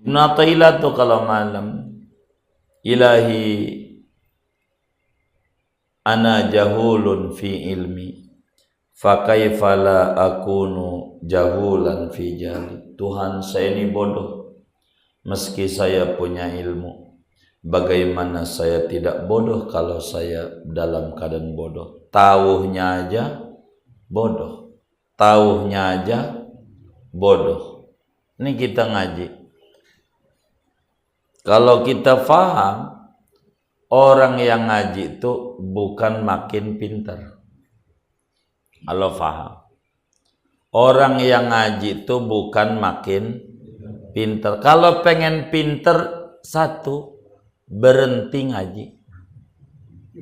Ibnu Athaillah tuh kalau malam, ilahi ana jahulun fi ilmi fakaifa la akunu jahulan fi jahli. Tuhan, saya ini bodoh meski saya punya ilmu. Bagaimana saya tidak bodoh kalau saya dalam keadaan bodoh? Tauhnya aja bodoh. Tauhnya aja bodoh. Ini kita ngaji. Kalau kita faham, orang yang ngaji itu bukan makin pintar. Kalau faham, orang yang ngaji itu bukan makin pintar. Kalau pengen pintar, satu, berhenti ngaji.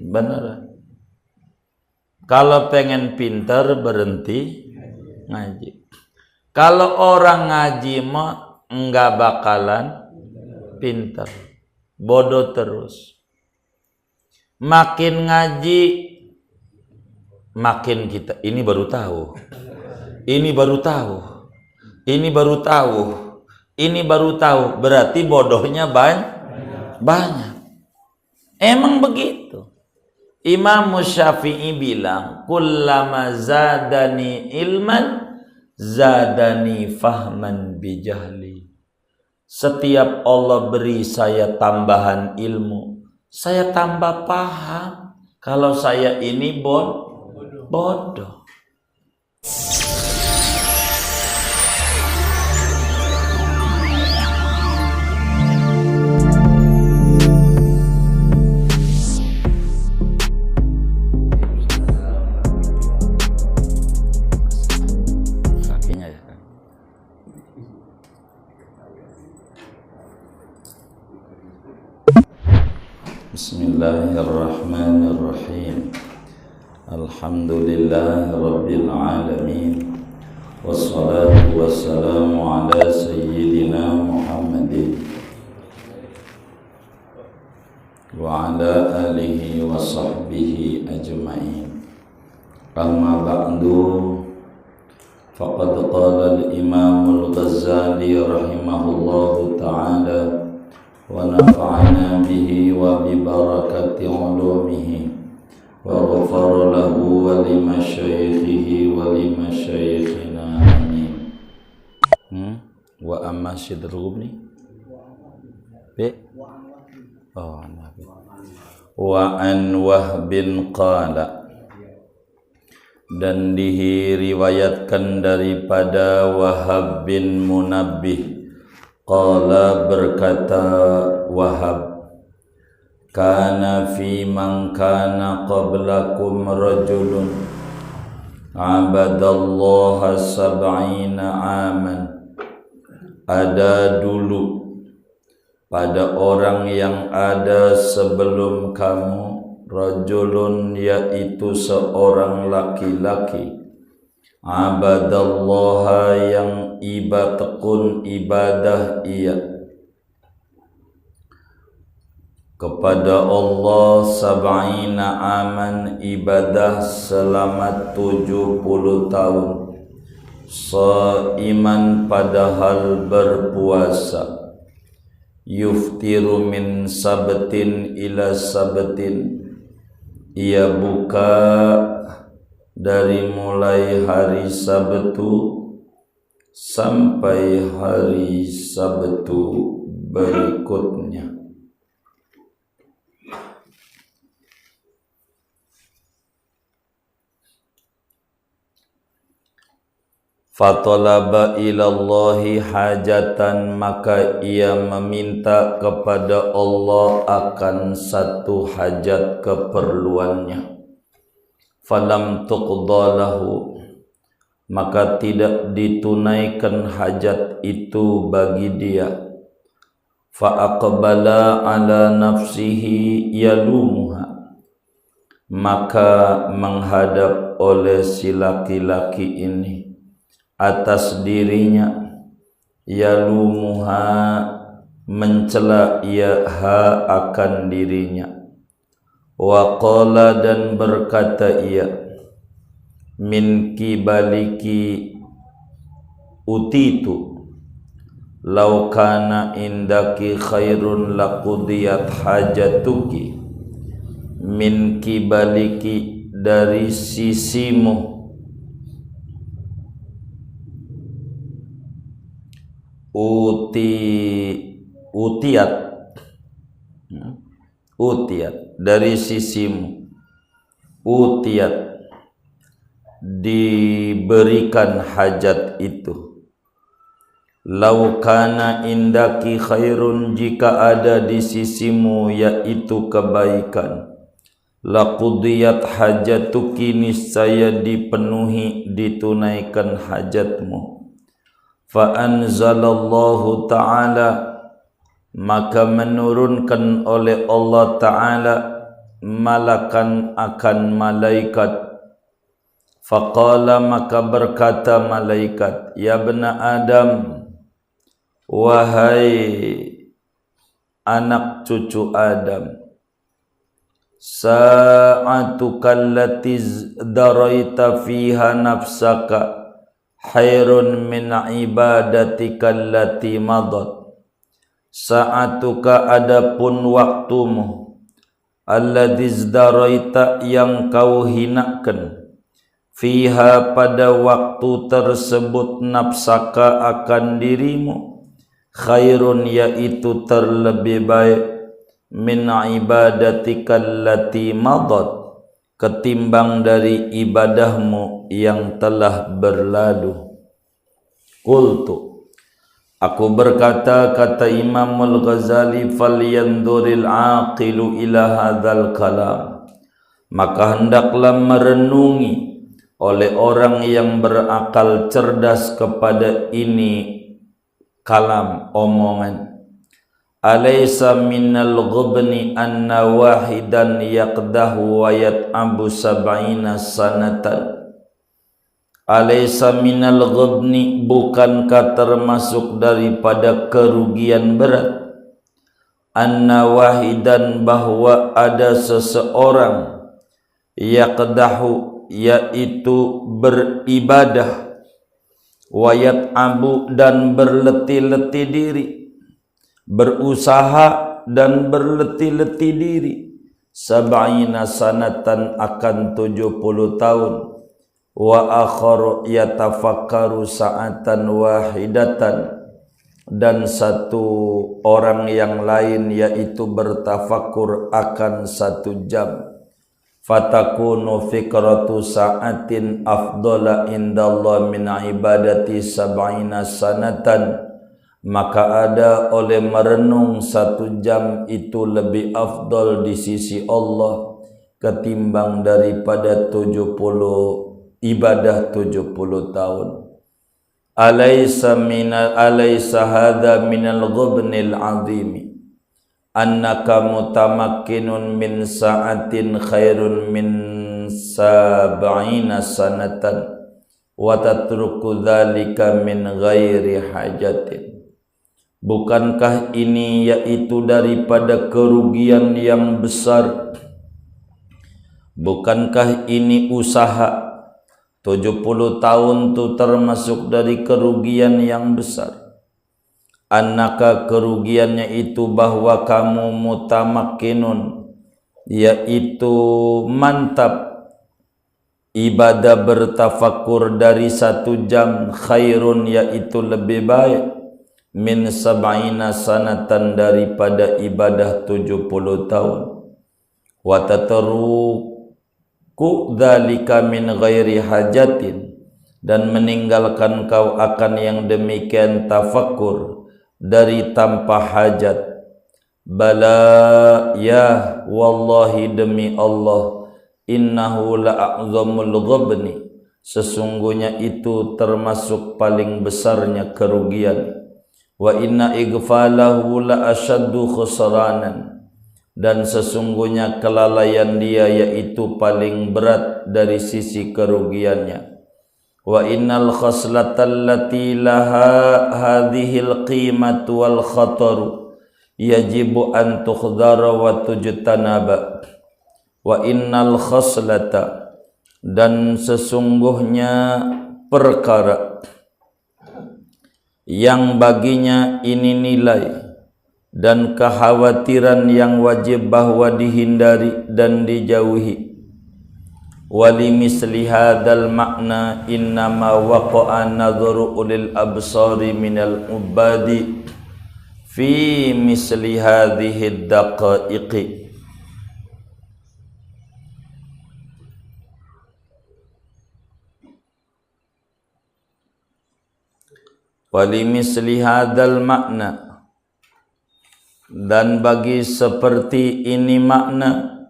Beneran. Kalau pengen pintar, berhenti ngaji. Kalau orang ngaji mah enggak bakalan pintar, bodoh terus. Makin ngaji, makin kita ini baru tahu, ini baru tahu, ini baru tahu, ini baru tahu. Berarti bodohnya banyak. Emang begitu. Imam Syafi'i bilang, kullama zadani ilman zadani fahman bijahli. Setiap Allah beri saya tambahan ilmu, saya tambah paham kalau saya ini bodoh. Bismillahirrahmanirrahim. Alhamdulillah rabbil alamin. Wassalatu wassalamu ala sayyidina Muhammadin wa ala alihi wa sahbihi ajma'in. Amma ba'du, faqad qala al-imam al-Ghazali rahimahullahu ta'ala wa nafa'ana bihi wa bi barakati ulumihi wa ghafara lahu wa li masyaikhihi wa li masyaikhina amin. Wa amma sidrubni wa an Wahbin qala, dan diriwayatkan daripada Wahab bin Munabbih. Qala, berkata Wahab, kana fi man kana qablakum rajulun abadallaha sab'ina aman. Ada dulu pada orang yang ada sebelum kamu, rajulun, yaitu seorang laki-laki, abadallaha, yang tekun ibadah ia kepada Allah, sab'ina aman, ibadah selama 70 tahun, shaiman, padahal berpuasa, yuftiru min sabtin ila sabtin, ia buka dari mulai hari Sabtu sampai hari Sabtu berikutnya. Fatalaba ilallahi hajatan, maka ia meminta kepada Allah akan satu hajat keperluannya. Falam tuqdalahu, maka tidak ditunaikan hajat itu bagi dia. Fa aqbala ala nafsihi yalumuha, maka menghadap oleh si laki-laki ini atas dirinya, yalumuha, mencela ia akan dirinya. Wa qala, dan berkata ia, min kibaliki utitu Lau kana indaki khairun laqudiyat hajatuki min kibaliki, dari sisimu utiat dari sisimu, utiat diberikan hajat itu. Lau kana indaki khairun, jika ada di sisimu yaitu kebaikan, laqudiyat hajatuki, niscaya dipenuhi, ditunaikan hajatmu. Fa anzalallahu ta'ala, maka menurunkan oleh Allah Ta'ala malakan akan malaikat. Faqala, maka berkata malaikat, ya bna Adam, wahai anak cucu Adam, sa'atuka allati daraita fiha nafsaka khairun min ibadatika allati madat. Sa'atuka, adapun waktumu, allati daraita, yang kau hinakan, fiha, pada waktu tersebut, nafsaka, akan dirimu, khairun, yaitu terlebih baik, min ibadatika allati madat, ketimbang dari ibadahmu yang telah berlalu. Qultu, aku berkata, kata Imam Al-Ghazali, falyanduril aqilu ila hadzal kalam, maka hendaklah merenungi oleh orang yang berakal cerdas kepada ini kalam, omongan. Alaysa minal ghubni anna wahidan yaqdahu wa yat'abu sab'ina sanatan. Alaysa minal ghubni, bukankah termasuk daripada kerugian berat, anna wahidan, bahwa ada seseorang, yaqdahu, yaitu beribadah, wayat abu, dan berletih-letih diri, berusaha dan berletih-letih diri, sab'ina sanatan, akan 70 tahun, wa akharu yatafakkaru sa'atan wahidatan, dan satu orang yang lain yaitu bertafakur akan 1 jam. Fatakunu fikratu sa'atin afdala indallah min ibadati sab'ina sanatan, maka ada oleh merenung 1 jam itu lebih afdal di sisi Allah ketimbang daripada 70 ibadah 70 tahun. Alaysa hadha minal ghubnil azimi, annaka mutamakkinun min sa'atin khairun min sab'ina sanatan wa tatruku dhalika min ghairi hajatin. Bukankah ini yaitu daripada kerugian yang besar? Bukankah ini usaha 70 tahun itu termasuk dari kerugian yang besar? Annaka, kerugiannya itu bahwa kamu mutamakkinun, yaitu mantap ibadah bertafakur dari 1 jam, khairun, yaitu lebih baik, min sab'ina sanatan, daripada ibadah 70 tahun. Wa tatruku dzalika min ghairi hajatin, dan meninggalkan kau akan yang demikian tafakur dari tanpa hajat. Bala, ya wallahi, demi Allah, innahu la'azamul ghubni, sesungguhnya itu termasuk paling besarnya kerugian. Wa inna igfalahu la asyaddu khusranan, dan sesungguhnya kelalaian dia yaitu paling berat dari sisi kerugiannya. Wa innal khaslatal lati laha hadhil qimatu wal khataru yajibu an tukhdara wa tujtanaba. Wa innal khaslata, dan sesungguhnya perkara, yang baginya ini nilai dan kekhawatiran yang wajib bahwa dihindari dan dijauhi. Wali misli hadzal makna innama waqa'a nadharu ulil absari minal ubadi fi misli hadhihi daqaiqi. Wali misli hadzal makna, dan bagi seperti ini makna,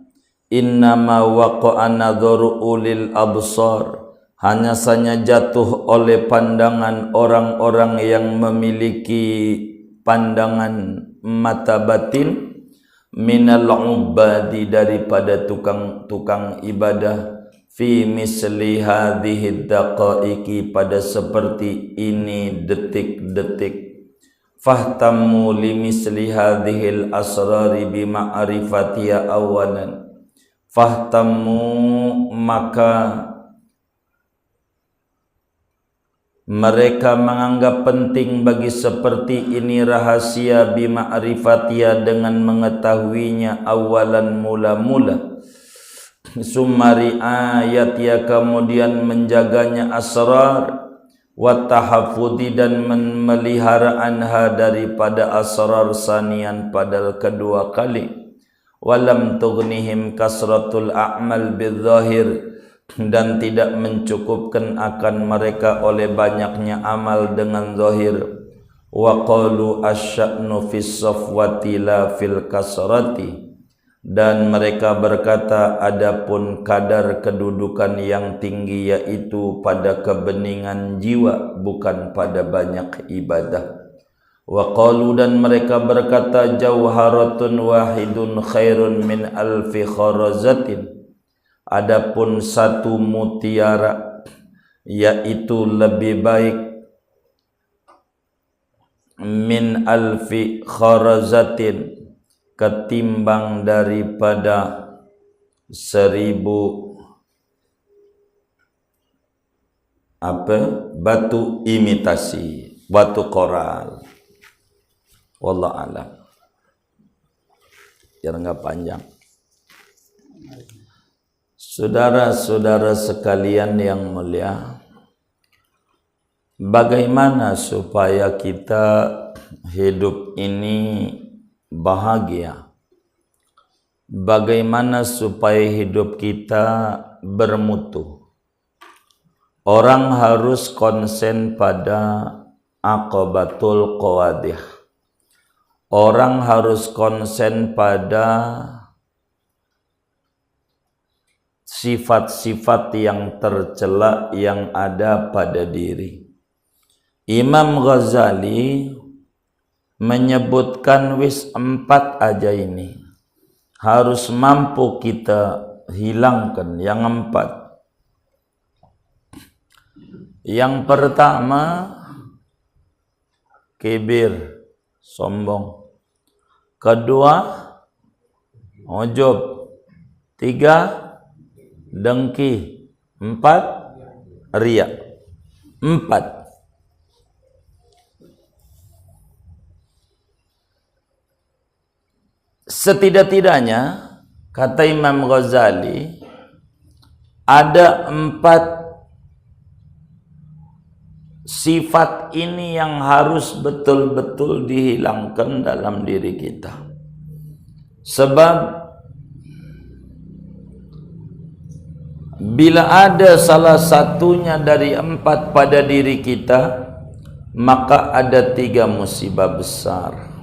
innama waqa'a nadharu ulil absar, hanya saja jatuh oleh pandangan orang-orang yang memiliki pandangan mata batin, minal ubadi, daripada tukang-tukang ibadah, fi misli hadhihi daqaiqi, pada seperti ini detik-detik. Fahtammu li misli hadhil asrari bima'rifatiha awalan. Fahtammu, maka mereka menganggap penting bagi seperti ini rahasia bima'rifatiha, dengan mengetahuinya awalan, mula-mula. Sumari ayat, ya kemudian menjaganya asrar, watahafudi, dan memelihara anha, daripada asrar, sanian, pada kedua kali. Walam tughnihim kasratul a'mal bidzahir, dan tidak mencukupkan akan mereka oleh banyaknya amal dengan zahir. Wa qalu asya'nu fis safwati la fil kasrati, dan mereka berkata, adapun kadar kedudukan yang tinggi yaitu pada kebeningan jiwa, bukan pada banyak ibadah. Wa qalu, dan mereka berkata, jauharatun wahidun khairun min alfi kharazatin, adapun satu mutiara yaitu lebih baik min alfi kharazatin, ketimbang daripada 1000 batu imitasi, batu koral. Wallahu a'lam. Biar enggak panjang. Saudara-saudara sekalian yang mulia, bagaimana supaya kita hidup ini bahagia? Bagaimana supaya hidup kita bermutu? Orang harus konsen pada aqabatul qawadih. Orang harus konsen pada sifat-sifat yang tercela yang ada pada diri. Imam Ghazali menyebutkan 4 aja ini harus mampu kita hilangkan. Yang 4, yang pertama kibir, sombong. Kedua ujub. 3 dengki. 4 riya. 4 setidak-tidaknya, kata Imam Ghazali, ada 4 sifat ini yang harus betul-betul dihilangkan dalam diri kita. Sebab bila ada salah satunya dari 4 pada diri kita, maka ada 3 musibah besar.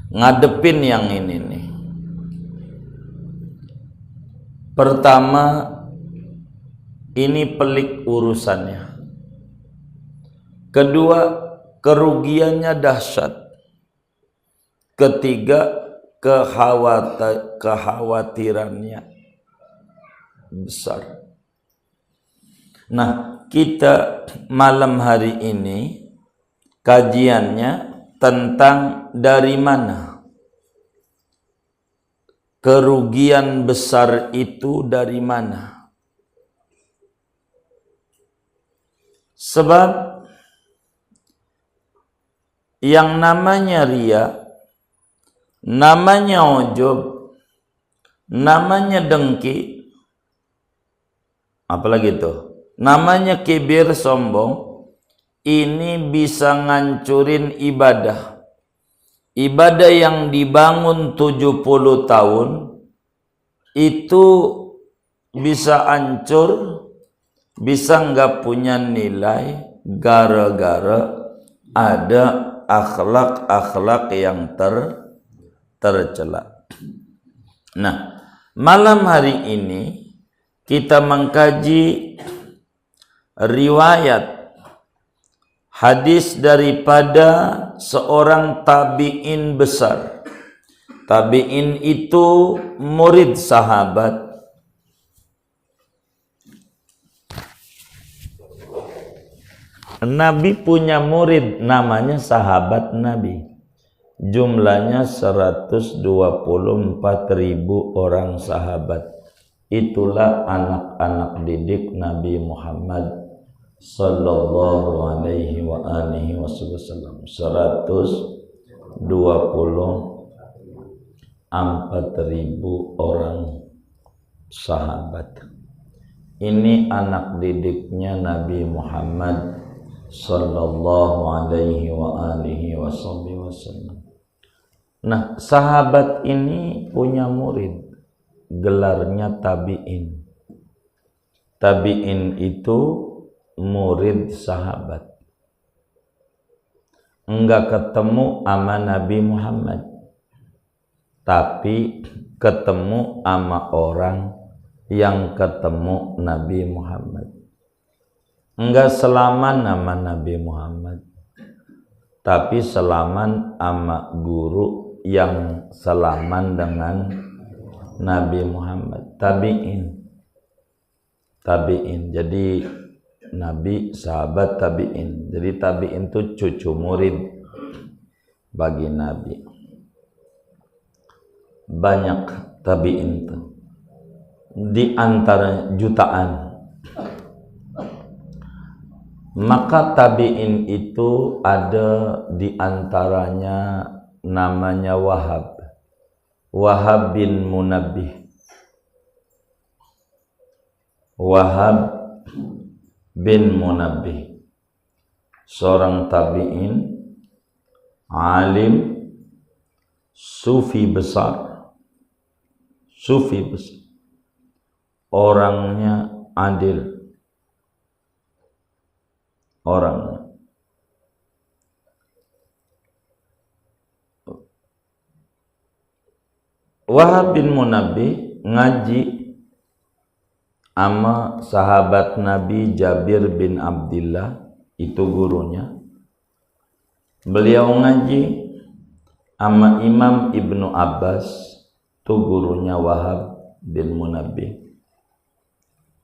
Ngadepin yang ini nih. Pertama, ini pelik urusannya. Kedua, kerugiannya dahsyat. Ketiga, kekhawatirannya besar. Nah, kita malam hari ini kajiannya tentang dari mana kerugian besar itu, dari mana. Sebab yang namanya ria, namanya ujub, namanya dengki, apalagi itu, namanya kibir, sombong, ini bisa ngancurin ibadah. Ibadah yang dibangun 70 tahun itu bisa hancur, bisa nggak punya nilai gara-gara ada akhlak-akhlak yang tercela. Nah, malam hari ini kita mengkaji riwayat hadis daripada seorang tabi'in besar. Tabi'in itu murid sahabat. Nabi punya murid namanya sahabat Nabi. Jumlahnya 124.000 orang sahabat. Itulah anak-anak didik Nabi Muhammad sallallahu alaihi wa alihi wasallam. 124.000 orang sahabat. Ini anak didiknya Nabi Muhammad sallallahu alaihi wa alihi wasallam. Nah, sahabat ini punya murid, gelarnya tabi'in. Tabi'in itu murid sahabat. Enggak ketemu sama Nabi Muhammad, tapi ketemu sama orang yang ketemu Nabi Muhammad. Enggak selaman sama Nabi Muhammad, tapi selaman sama guru yang selaman dengan Nabi Muhammad. Tabi'in. Jadi Nabi, sahabat, tabi'in. Jadi tabi'in itu cucu murid bagi Nabi. Banyak tabi'in itu, di antara jutaan. Maka tabi'in itu ada di antaranya namanya Wahab. Wahab bin Munabbih. Wahab bin Munabbih, seorang tabi'in, alim, sufi besar. Orangnya adil. Wahab bin Munabbih ngaji sama sahabat Nabi Jabir bin Abdullah, itu gurunya. Beliau ngaji sama Imam Ibnu Abbas, itu gurunya Wahab bin Munabbih.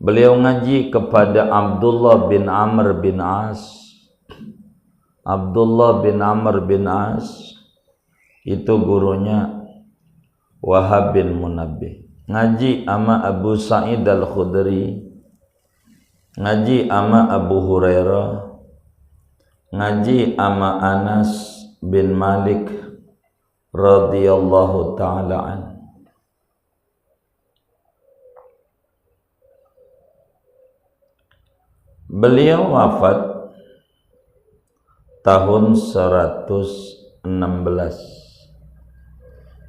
Beliau ngaji kepada Abdullah bin Amr bin As. Abdullah bin Amr bin As itu gurunya Wahab bin Munabbih. Ngaji ama Abu Sa'id Al-Khudri, ngaji ama Abu Hurairah, ngaji ama Anas bin Malik radhiyallahu ta'ala an. Beliau wafat tahun 116.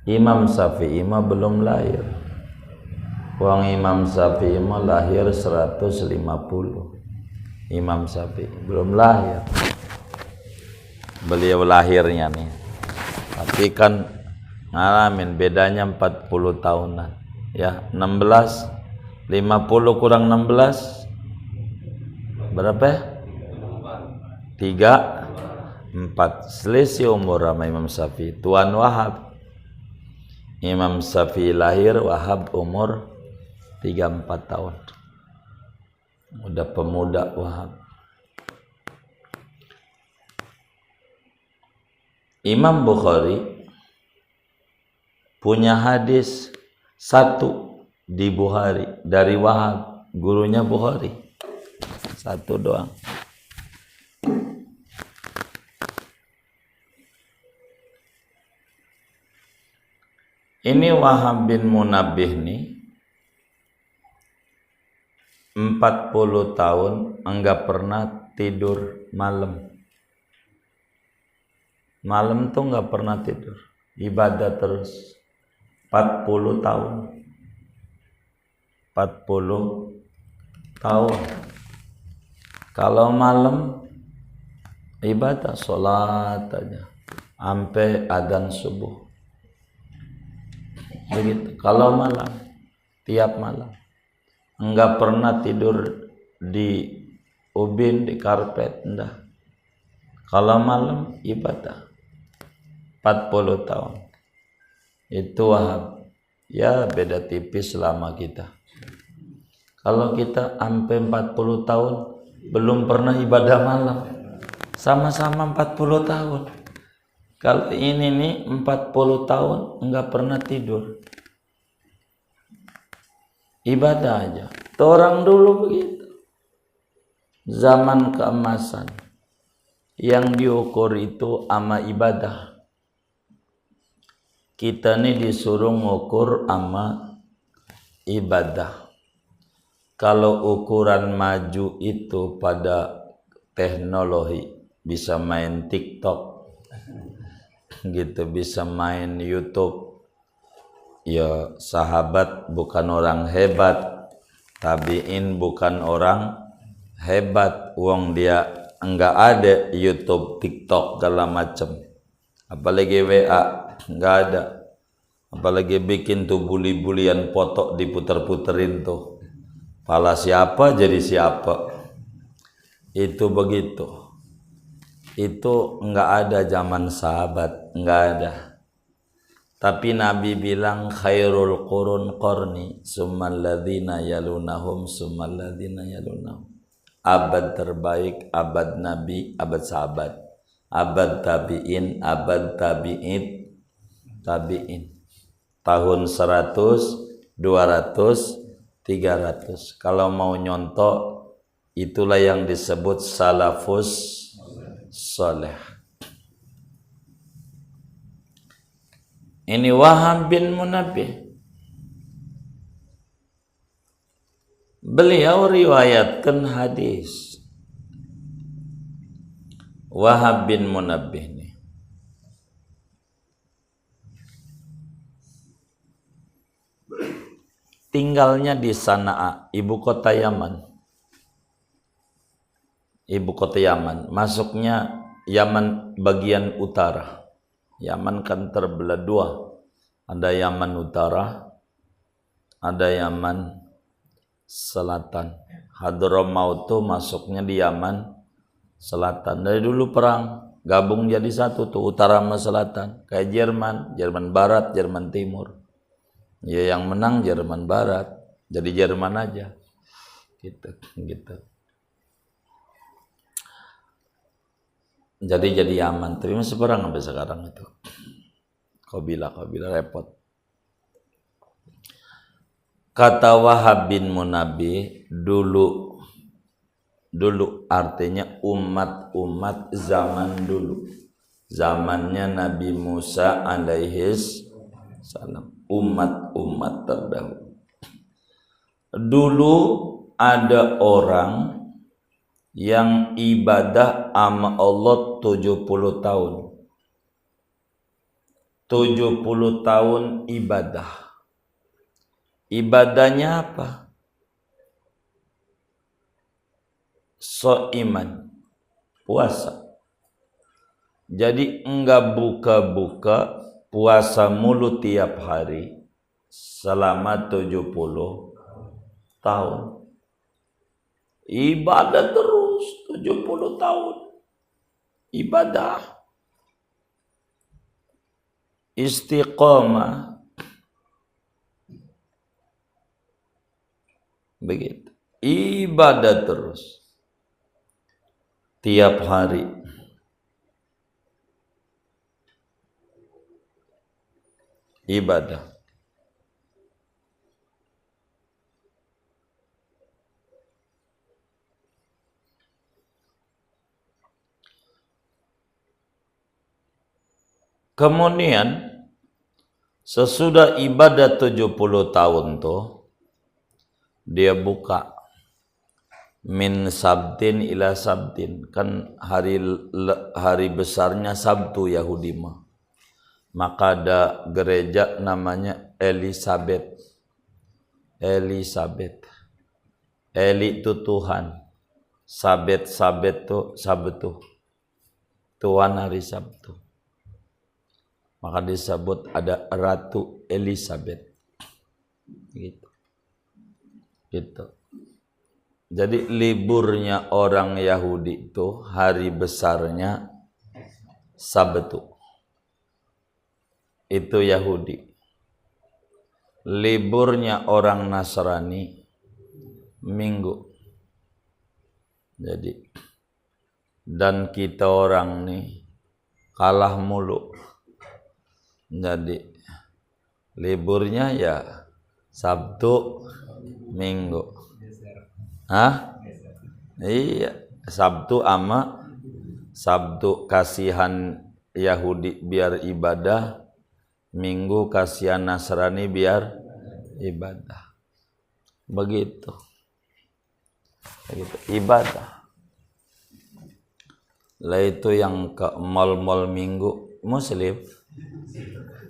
Imam Syafi'i mah belum lahir. Wong Imam Syafi'i mah lahir 150. Imam Syafi'i belum lahir. Beliau lahirnya nih. Tapi kan ngalamin bedanya 40 tahunan. Ya, 16 50 kurang 16 berapa ya? 3 4. Selisih umur sama Imam Syafi'i. Tuan Wahab. Imam Syafi'i lahir, Wahab umur 3-4 tahun. Udah pemuda Wahab. Imam Bukhari punya hadis satu di Bukhari dari Wahab, gurunya Bukhari. Satu doang. Ini Wahab bin Munabbih nih 40 tahun enggak pernah tidur malam. Malam tuh enggak pernah tidur. Ibadah terus. 40 tahun. 40 tahun. Kalau malam ibadah, sholat aja sampai adzan subuh. Begitu. Kalau malam, tiap malam enggak pernah tidur di ubin, di karpet, enggak. Kalau malam ibadah 40 tahun. Itu Wahab. Ya beda tipis selama kita. Kalau kita sampai 40 tahun belum pernah ibadah malam. Sama-sama 40 tahun. Kalau ini nih 40 tahun enggak pernah tidur. Ibadah aja. Tuh orang dulu begitu. Zaman keemasan. Yang diukur itu ama ibadah. Kita nih disuruh ngukur ama ibadah. Kalau ukuran maju itu pada teknologi, bisa main TikTok, gitu, bisa main YouTube. Ya sahabat bukan orang hebat, tabiin bukan orang hebat, uang dia enggak ada YouTube, TikTok, segala macam. Apalagi WA, enggak ada. Apalagi bikin tuh buli-bulian foto diputer-puterin tuh. Pala siapa jadi siapa. Itu begitu. Itu enggak ada zaman sahabat, enggak ada. Tapi Nabi bilang khairul qurun qarni, summal ladzina yalunahum, summal ladzina yalunahum. Abad terbaik, abad Nabi, abad sahabat. Abad tabi'in, abad tabi'in. Tahun 100, 200, 300. Kalau mau nyontok, itulah yang disebut salafus soleh. Ini Wahab bin Munabbih. Beliau riwayatkan hadis. Wahab bin Munabbih ini tinggalnya di Sana'a, ibu kota Yaman. Ibu kota Yaman, masuknya Yaman bagian utara. Yaman kan terbelah dua. Ada Yaman utara, ada Yaman selatan. Hadramaut tuh masuknya di Yaman selatan. Dari dulu perang, gabung jadi satu tuh, utara sama selatan. Kayak Jerman, Jerman Barat, Jerman Timur. Ya yang menang Jerman Barat, jadi Jerman aja. Gitu. Jadi Yaman, tapi masih perang sampai sekarang itu. Kabilah repot. Kata Wahab bin Munabbih, dulu artinya umat zaman dulu. Zamannya Nabi Musa alaihis salam. Umat terdahulu. Dulu ada orang yang ibadah sama Allah 70 tahun. 70 tahun ibadah. Ibadahnya apa? So'iman, puasa. Jadi enggak buka-buka, puasa mulu tiap hari selama 70 tahun. Ibadah terus 70 tahun. Ibadah. Istiqomah. Begitu. Ibadah terus. Tiap hari. Ibadah. Kemudian Sesudah ibadah 70 tahun tuh, dia buka min sabtin ila sabtin, kan hari besarnya Sabtu Yahudi mah. Maka ada gereja namanya Elizabeth. Eli itu Tuhan, Sabet itu Sabtu, Tuhan hari Sabtu. Maka disebut ada Ratu Elizabeth. Gitu. Jadi liburnya orang Yahudi itu hari besarnya Sabtu. Itu Yahudi. Liburnya orang Nasrani Minggu. Jadi, dan kita orang nih kalah mulu. Jadi liburnya ya Sabtu, Minggu. Iya, Sabtu ama Sabtu kasihan Yahudi biar ibadah, Minggu kasihan Nasrani biar ibadah. Begitu ibadah. Lah itu yang ke mal-mal Minggu Muslim,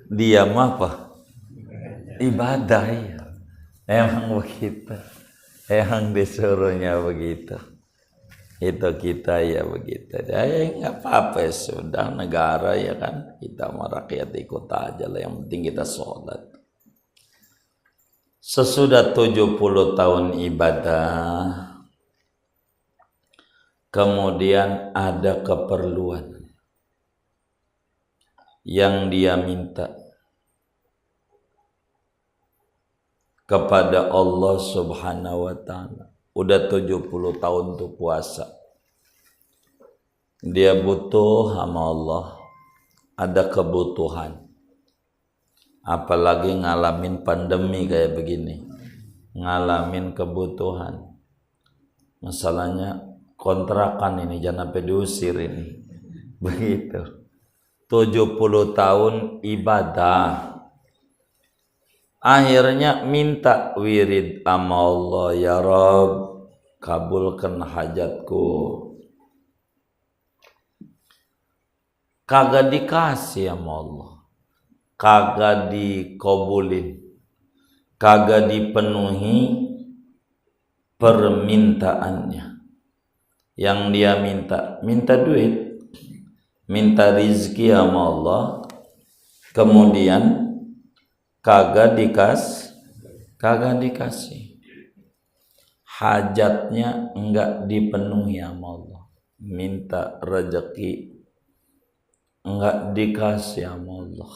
dia mah apa? Ibadah ya. Emang begitu. Emang disuruhnya begitu. Itu kita ya begitu. Ya nggak apa-apa, sudah negara ya kan. Kita mau rakyat ikut aja lah. Yang penting kita sholat. Sesudah 70 tahun ibadah, kemudian ada keperluan yang dia minta kepada Allah Subhanahu wa ta'ala. Udah 70 tahun tuh puasa. Dia butuh sama Allah. Ada kebutuhan. Apalagi ngalamin pandemi kayak begini. Ngalamin kebutuhan. Masalahnya kontrakan ini jangan sampai diusir ini. Begitu. 70 tahun ibadah. Akhirnya minta wirid sama Allah, ya Rabb, kabulkan hajatku. Kagak dikasih sama Allah, kagak dikabulin, kagak dipenuhi permintaannya. Yang dia minta duit, minta rizki sama Allah, kemudian kagak dikasih. Hajatnya enggak dipenuhi sama Allah. Minta rezeki enggak dikasih sama Allah.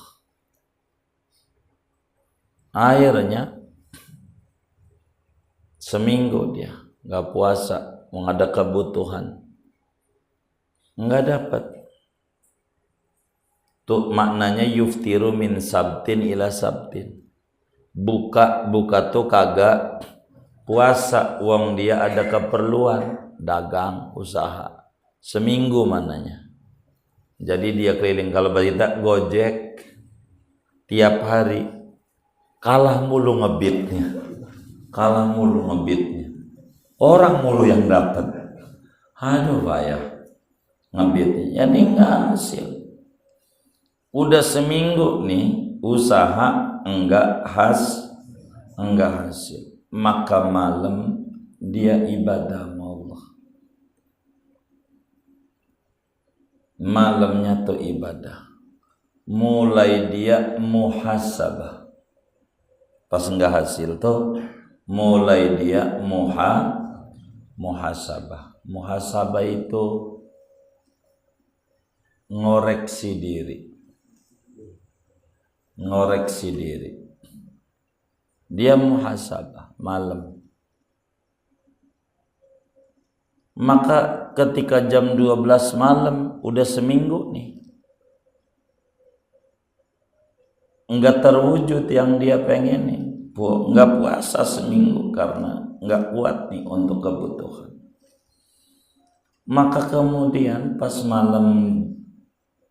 Akhirnya seminggu dia enggak puasa, mau ada kebutuhan, enggak dapat. Tuh maknanya yuftiru min sabtin ila sabtin. Buka tuh kagak puasa, uang dia ada keperluan, dagang, usaha. Seminggu mananya. Jadi dia keliling, kalau berita Gojek tiap hari kalah mulu ngebitnya. Orang mulu yang dapat. Aduh bayar ngebitnya. Jadi enggak hasil. Udah seminggu nih usaha enggak hasil. Maka malam dia ibadah sama Allah. Malamnya tuh ibadah. Mulai dia muhasabah. Pas enggak hasil tuh mulai dia muhasabah. Muhasabah itu ngoreksi diri. Dia muhasabah malam. Maka ketika jam 12 malam udah seminggu nih, enggak terwujud yang dia pengenin, enggak puasa seminggu karena enggak kuat nih untuk kebutuhan. Maka kemudian pas malam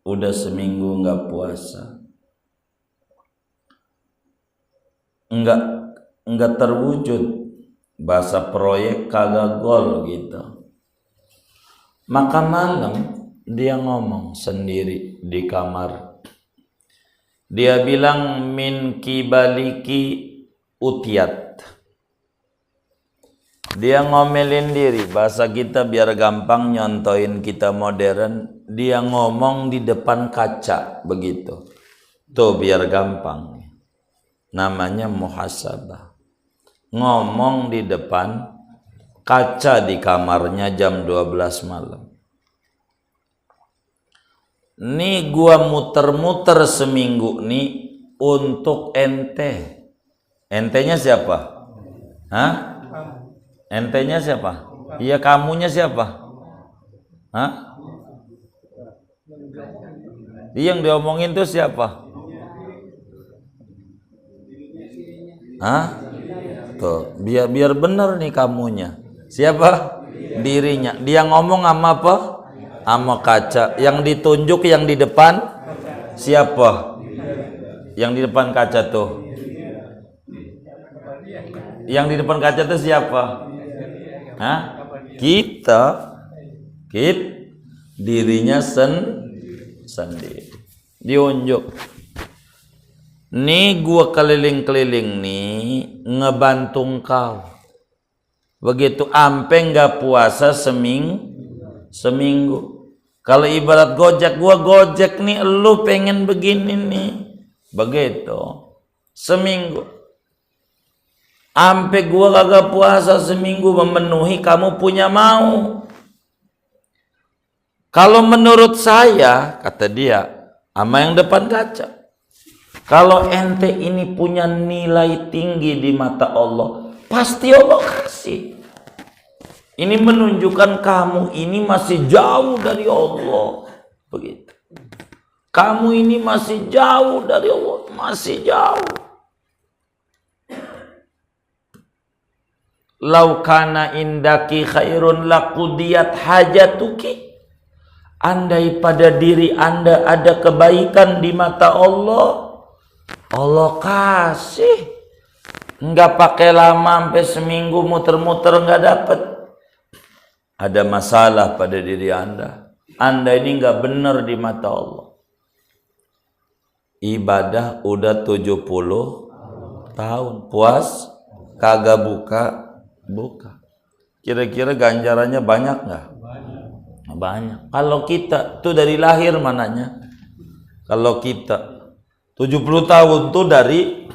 udah seminggu enggak puasa, enggak terwujud, bahasa proyek kagak gol gitu. Maka malam dia ngomong sendiri di kamar. Dia bilang min kibaliki utiat. Dia ngomelin diri, bahasa kita biar gampang nyontoin kita modern. Dia ngomong di depan kaca begitu. Tuh biar gampang. Namanya muhasabah. Ngomong di depan kaca di kamarnya jam 12 malam. Nih gua muter-muter seminggu nih untuk ente. Entenya siapa? Hah? Entenya siapa? Iya, kamunya siapa? Hah? Yang diomongin tuh siapa? Hah? Tuh, biar bener nih kamunya. Siapa? Dirinya. Dia ngomong sama apa? Sama kaca. Yang ditunjuk yang di depan siapa? Yang di depan kaca tuh. Yang di depan kaca tuh siapa? Hah? Kita dirinya sendiri. Diunjuk. Nih gua keliling-keliling nih ngebantu kau. Begitu ampe nggak puasa seminggu. Kalau ibarat gojek, gua gojek nih, lu pengen begini nih. Begitu. Seminggu. Ampe gua kagak puasa seminggu memenuhi, kamu punya mau. Kalau menurut saya, kata dia, sama yang depan kaca, kalau ente ini punya nilai tinggi di mata Allah, pasti Allah kasih. Ini menunjukkan kamu ini masih jauh dari Allah. Begitu. Kamu ini masih jauh dari Allah, masih jauh. Lau kana indaki khairun laqudiyat hajatuki. Andai pada diri Anda ada kebaikan di mata Allah, Allah kasih. Enggak pakai lama sampai seminggu muter-muter enggak dapat. Ada masalah pada diri Anda. Anda ini enggak benar di mata Allah. Ibadah udah 70 tahun, puas kagak buka. Kira-kira ganjarannya banyak enggak? Banyak. Kalau kita tuh dari lahir mananya? Kalau kita 70 tahun tuh dari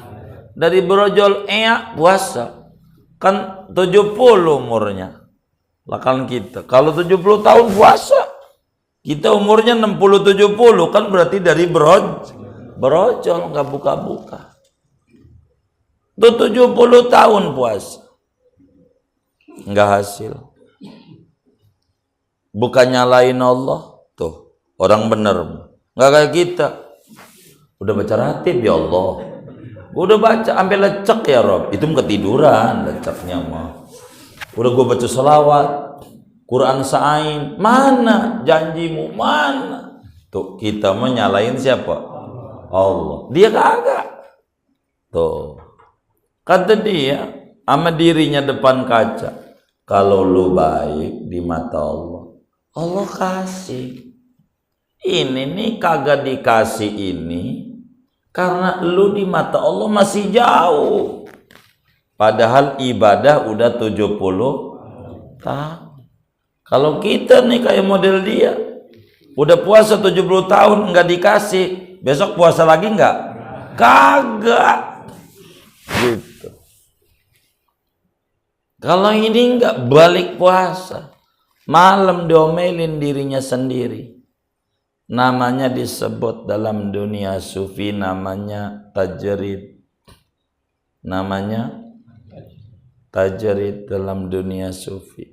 brojol puasa. Kan 70 umurnya. Lah kan kita. Kalau 70 tahun puasa, kita umurnya 60 70 kan berarti dari brojol enggak buka-buka. Tuh 70 tahun puasa. Enggak hasil. Bukan nyalain Allah. Tuh, orang bener. Enggak kayak kita. Udah baca ratib ya Allah. Gua udah baca sampai lecek ya Rob. Itu ketiduran leceknya mah. Udah gua baca selawat, Quran sa'ain. Mana janjimu? Mana? Tuh, kita mah nyalain siapa? Allah. Dia kagak. Tuh. Kata dia sama dirinya depan kaca. Kalau lu baik di mata Allah, Allah kasih. Ini nih kagak dikasih ini karena lu di mata Allah masih jauh. Padahal ibadah udah 70 tahun. Kalau kita nih kayak model dia, udah puasa 70 tahun nggak dikasih, besok puasa lagi nggak? Kagak. Gitu. Kalau ini nggak balik puasa, malam diomelin dirinya sendiri. Namanya disebut dalam dunia sufi namanya tajrid. Namanya tajrid dalam dunia sufi.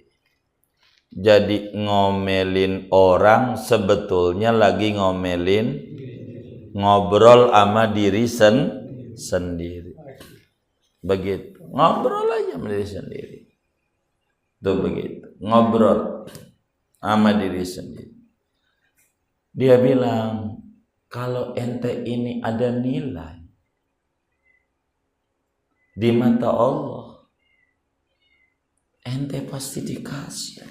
Jadi ngomelin orang sebetulnya lagi ngobrol sama diri sendiri. Begitu. Ngobrol aja sama diri sendiri. Tuh begitu. Ngobrol sama diri sendiri. Dia bilang, kalau ente ini ada nilai, di mata Allah, ente pasti dikasih.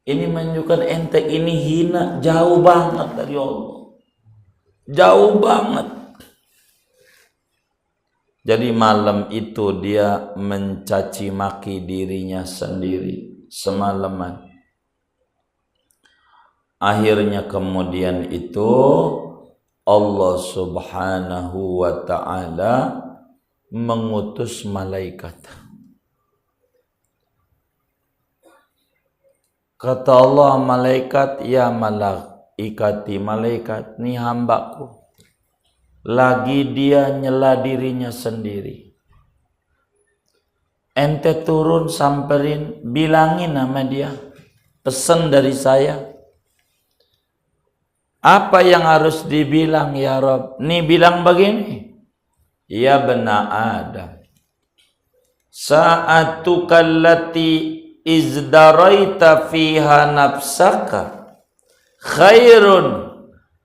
Ini menunjukkan ente ini hina, jauh banget dari Allah, jauh banget. Jadi malam itu dia mencaci maki dirinya sendiri semalaman. Akhirnya kemudian itu Allah subhanahu wa ta'ala mengutus malaikat. Kata Allah, malaikat, ya malaikati, malaikat, ini hambaku. Lagi dia nyela dirinya sendiri. Ente turun samperin, bilangin sama dia, pesan dari saya. Apa yang harus dibilang ya Rabb? Nih bilang begini, ya bena Adam, sa'atukallati izdaraita fiha nafsaka khairun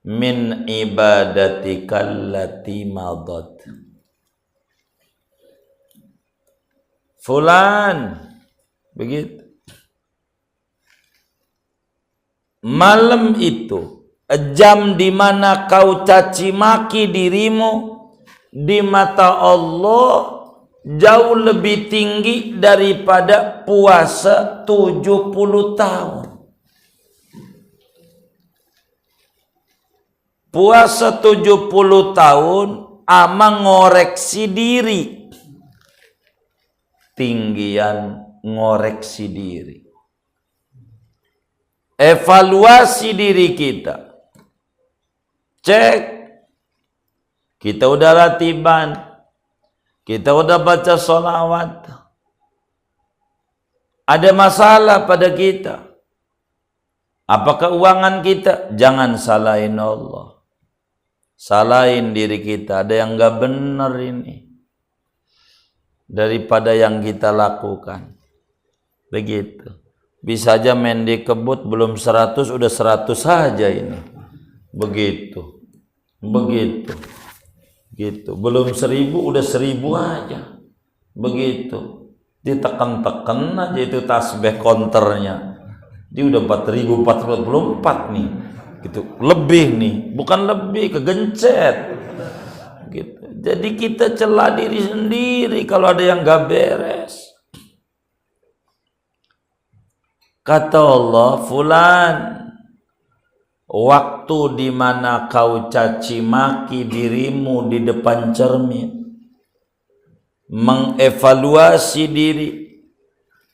min ibadatikallati madat. Fulan, begitu. Malam itu, jam di mana kau caci maki dirimu, di mata Allah jauh lebih tinggi daripada puasa 70 tahun. Puasa 70 tahun ama ngoreksi diri. Tinggian ngoreksi diri. Evaluasi diri kita. Cek, kita udah ratiban, kita udah baca sholawat, ada masalah pada kita. Apa keuangan kita? Jangan salahin Allah, salahin diri kita. Ada yang gak benar ini daripada yang kita lakukan. Begitu. Bisa aja main di kebut belum 100 udah 100 saja ini. Begitu. Gitu. Belum 1000 udah 1000 aja. Begitu. Ditekan-tekan aja itu tasbih counternya. Dia udah 4444 nih. Gitu. Lebih nih, bukan lebih, kegencet. Gitu. Jadi kita celah diri sendiri kalau ada yang gak beres. Kata Allah, fulan, waktu di mana kau caci maki dirimu di depan cermin, mengevaluasi diri,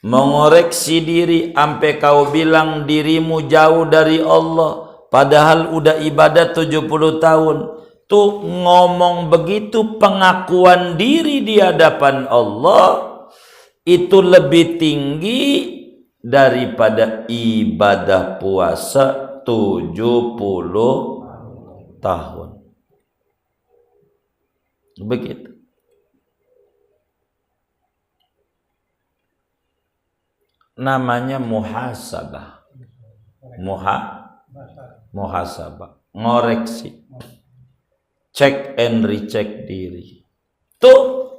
mengoreksi diri, sampai kau bilang dirimu jauh dari Allah, padahal udah ibadah 70 tahun. Tuh ngomong begitu, pengakuan diri di hadapan Allah itu lebih tinggi daripada ibadah puasa 70 tahun. Begitu. Namanya muhasabah. Muhasabah. Ngoreksi. Check and recheck diri. Tuh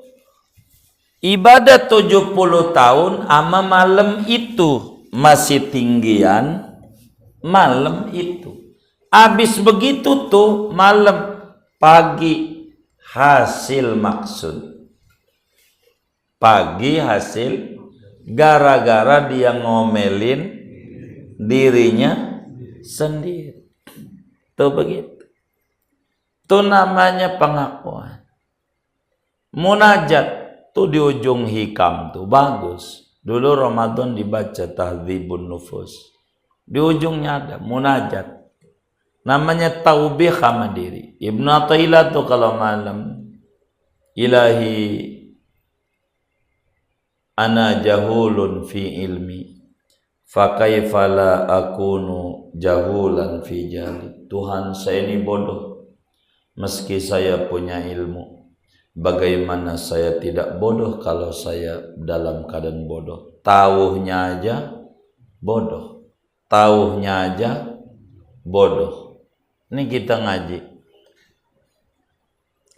ibadah 70 tahun ama malam itu masih tinggian malam itu. Habis begitu tuh malam, pagi hasil maksud. Pagi hasil gara-gara dia ngomelin dirinya sendiri. Tuh begitu. Itu namanya pengakuan. Munajat tuh di ujung hikam tuh bagus. Dulu Ramadan dibaca Tahdzibun Nufus. Di ujungnya ada munajat. Namanya taubih sama diri. Ibnu Athaillah tuh kalau malam, ilahi ana jahulun fi ilmi fakaifa la akunu jahulan fi jali. Tuhan, saya ini bodoh meski saya punya ilmu. Bagaimana saya tidak bodoh kalau saya dalam keadaan bodoh? Tauhnya aja bodoh. Tauhnya aja bodoh. Ini kita ngaji.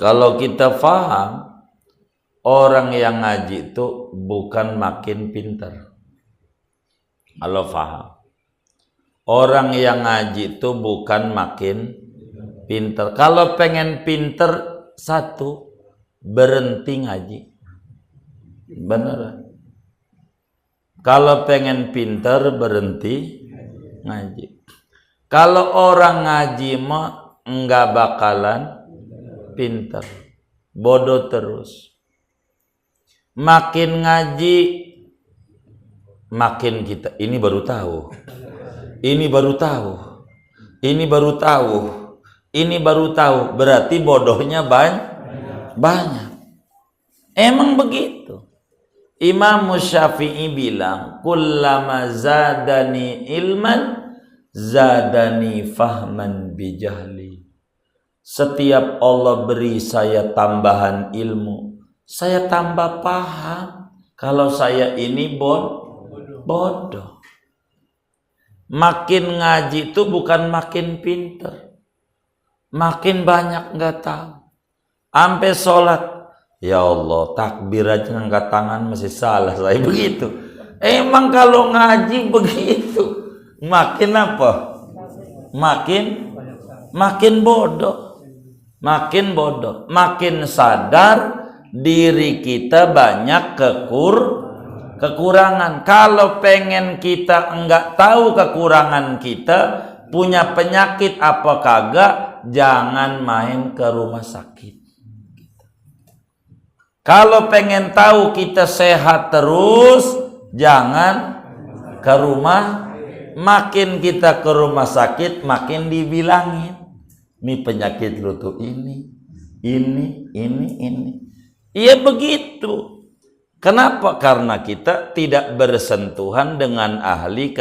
Kalau kita faham, orang yang ngaji itu bukan makin pinter. Kalau paham. Orang yang ngaji itu bukan makin pinter. Kalau pengen pinter, satu, berhenti ngaji. Bener. Kalau pengen pinter, berhenti ngaji. Kalau orang ngaji mah enggak bakalan pinter. Bodoh terus. Makin ngaji, makin kita, ini baru tahu. Ini baru tahu. Ini baru tahu. Ini baru tahu. Berarti bodohnya banyak. Emang begitu. Imam Syafi'i bilang, kullama zadani ilman, zadani fahman bijahli. Setiap Allah beri saya tambahan ilmu, saya tambah paham. Kalau saya ini bodoh. Makin ngaji itu bukan makin pinter, makin banyak nggak tahu. Sampai sholat, ya Allah, takbir aja ngangkat tangan masih salah saya begitu. Emang kalau ngaji begitu, makin apa? Makin bodoh, makin sadar diri kita banyak kekurangan. Kalau pengen kita enggak tahu kekurangan kita, punya penyakit apa kagak, jangan main ke rumah sakit. Kalau pengen tahu kita sehat terus, jangan ke rumah. Makin kita ke rumah sakit, makin dibilangin, nih penyakit lu tuh ini. Iya begitu. Kenapa? Karena kita tidak bersentuhan dengan ahli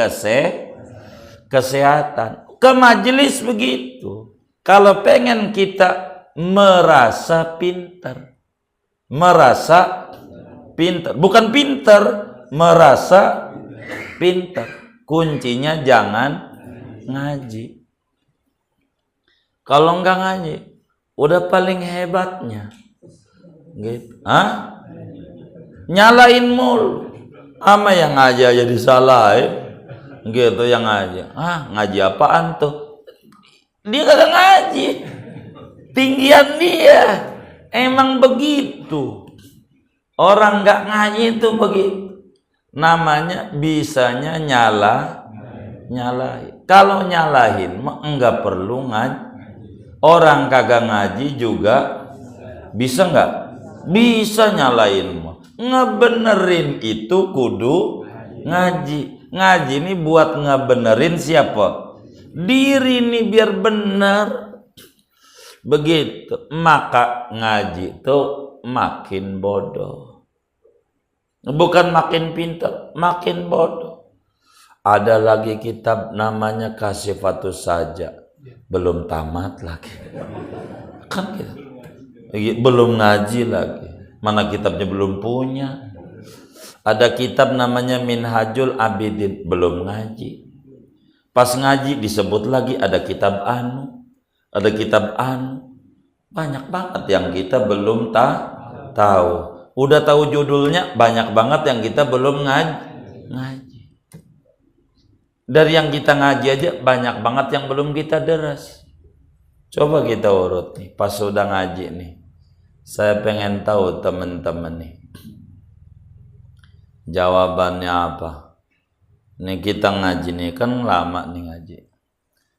kesehatan. Ke majelis begitu. Kalau pengen kita merasa pintar. Bukan pintar, merasa pintar. Kuncinya jangan ngaji. Kalau enggak ngaji, udah paling hebatnya. Gitu. Nyalain mulu. Ama yang ngaji aja disalahin. Gitu yang ngaji. Ngaji apaan tuh? Dia kagak ngaji. Tinggian dia. Emang begitu. Orang nggak ngaji itu begitu. Namanya bisanya nyalahin. Kalau nyalahin mah enggak perlu ngaji. Orang kagak ngaji juga bisa nggak? Bisa nyalain mah. Ngebenerin itu kudu ngaji. Ngaji ini buat ngebenerin siapa? Diri nih biar bener. Begitu. Maka ngaji itu makin bodoh. Bukan makin pintar, makin bodoh. Ada lagi kitab namanya Kasifatus Saja. Belum tamat lagi. Kan gitu. Belum ngaji lagi. Mana kitabnya belum punya. Ada kitab namanya Minhajul Abidin. Belum ngaji. Pas ngaji disebut lagi ada kitab anu. Ada kitab anu. Banyak banget yang kita belum tahu. Udah tahu judulnya, banyak banget yang kita belum ngaji. Dari yang kita ngaji aja banyak banget yang belum kita deras. Coba kita urut nih, pas sudah ngaji nih. Saya pengen tahu teman-teman nih. Jawabannya apa? Nih kita ngaji nih, kan lama nih ngaji.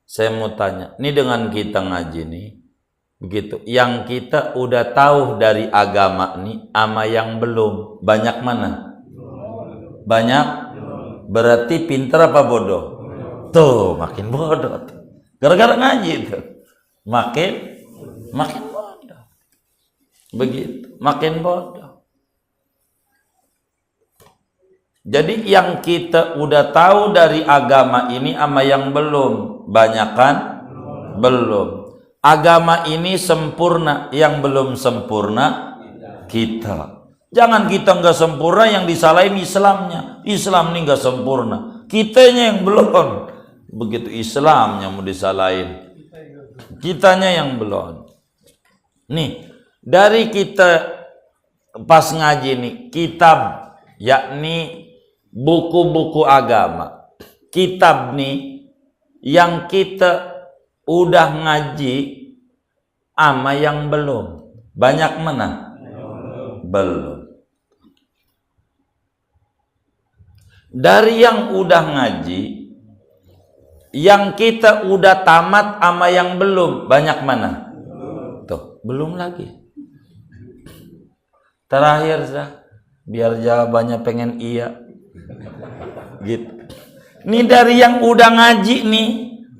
Saya mau tanya, nih dengan kita ngaji nih, begitu. Yang kita udah tahu dari agama nih, ama yang belum, banyak mana? Banyak? Berarti pinter apa bodoh? Tuh, makin bodoh. Gara-gara ngaji tuh. Makin bodoh. Begitu, makin bodoh. Jadi yang kita udah tahu dari agama ini ama yang belum, banyak kan? Belum. Agama ini sempurna, yang belum sempurna kita. Jangan kita nggak sempurna yang disalahin Islamnya. Islam ini nggak sempurna, kitanya yang belum. Begitu Islamnya mau disalahin, kitanya yang belum. Nih, dari kita pas ngaji nih kitab, yakni buku-buku agama. Kitab nih yang kita udah ngaji ama yang belum. Banyak mana? Belum. Dari yang udah ngaji, yang kita udah tamat ama yang belum, banyak mana? Tuh, belum lagi. Terakhir dah, biar jawabannya pengen iya. Gitu. Ini dari yang udah ngaji nih,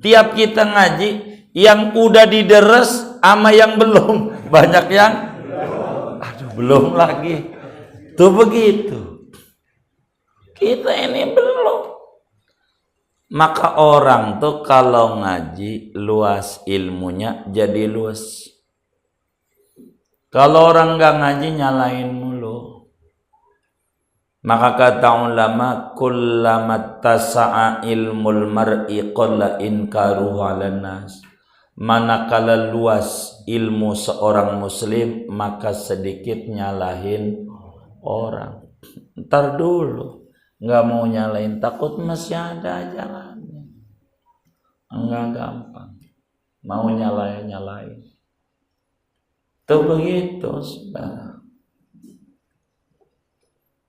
tiap kita ngaji, yang udah dideres ama yang belum, banyak yang aduh belum lagi. Tuh begitu. Kita ini belum. Maka orang tuh kalau ngaji luas ilmunya jadi luas. Kalau orang nggak ngaji nyalain mulu. Maka kata ulama, kullamat tasa'a ilmul mar'i qalla inkaruhu 'alan nas. Manakala luas ilmu seorang muslim, maka sedikit nyalahin orang. Ntar dulu, nggak mau nyalain, takut masih ada jalannya. Enggak gampang. Mau nyalain. Tuh begitu, saudara.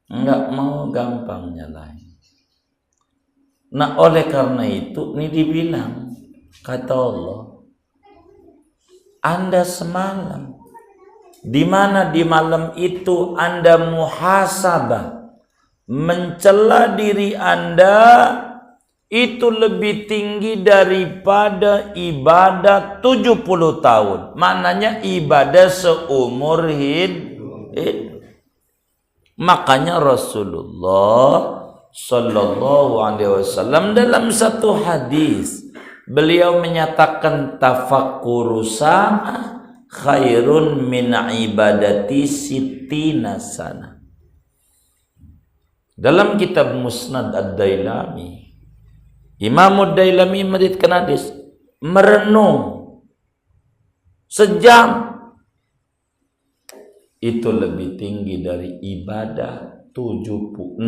Enggak mau gampang nyalain. Nah oleh karena itu ini dibilang, kata Allah, Anda semalam, di mana di malam itu Anda muhasabah, mencela diri Anda, itu lebih tinggi daripada ibadah 70 tahun. Maknanya ibadah seumur hidup. Makanya Rasulullah Sallallahu Alaihi Wasallam dalam satu hadis beliau menyatakan tafakkuru sa'ah khairun min ibadati sittina sana. Dalam kitab Musnad Ad-Dailami, Imam Ad-Dailami meriwayatkan hadis, merenung sejam itu lebih tinggi dari ibadah 60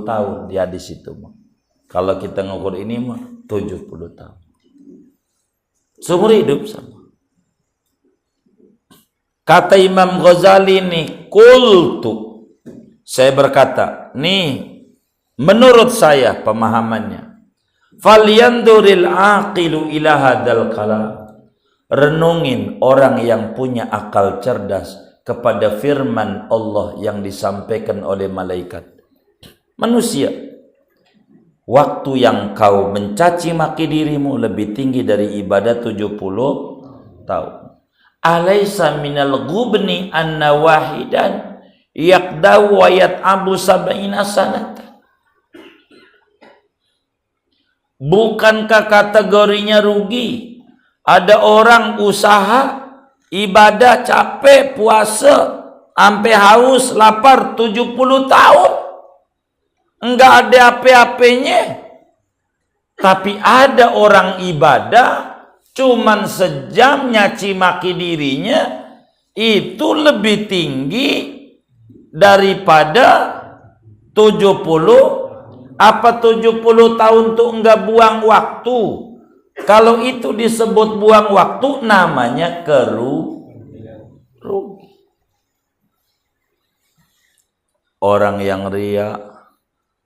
tahun di hadis itu. Kalau kita ngukur ini mah 70 tahun. Seumur hidup sama. Kata Imam Ghazali ini, qultu, saya berkata, nih menurut saya pemahamannya, falyanduril aqilu ila hadzal kalam. Renungin orang yang punya akal cerdas kepada firman Allah yang disampaikan oleh malaikat. Manusia, waktu yang kau mencaci maki dirimu lebih tinggi dari ibadah 70 tahun. Alaysa minal ghubni anna wahidan yaqdaw wa yat'abu sab'ina sanata. Bukankah kategorinya rugi? Ada orang usaha ibadah capek, puasa, sampai haus, lapar 70 tahun. Enggak ada apa-apanya. Tapi ada orang ibadah, cuman sejam nyaci maki dirinya, itu lebih tinggi daripada 70. Apa 70 tahun tuh enggak buang waktu? Kalau itu disebut buang waktu, namanya rugi. Orang yang ria,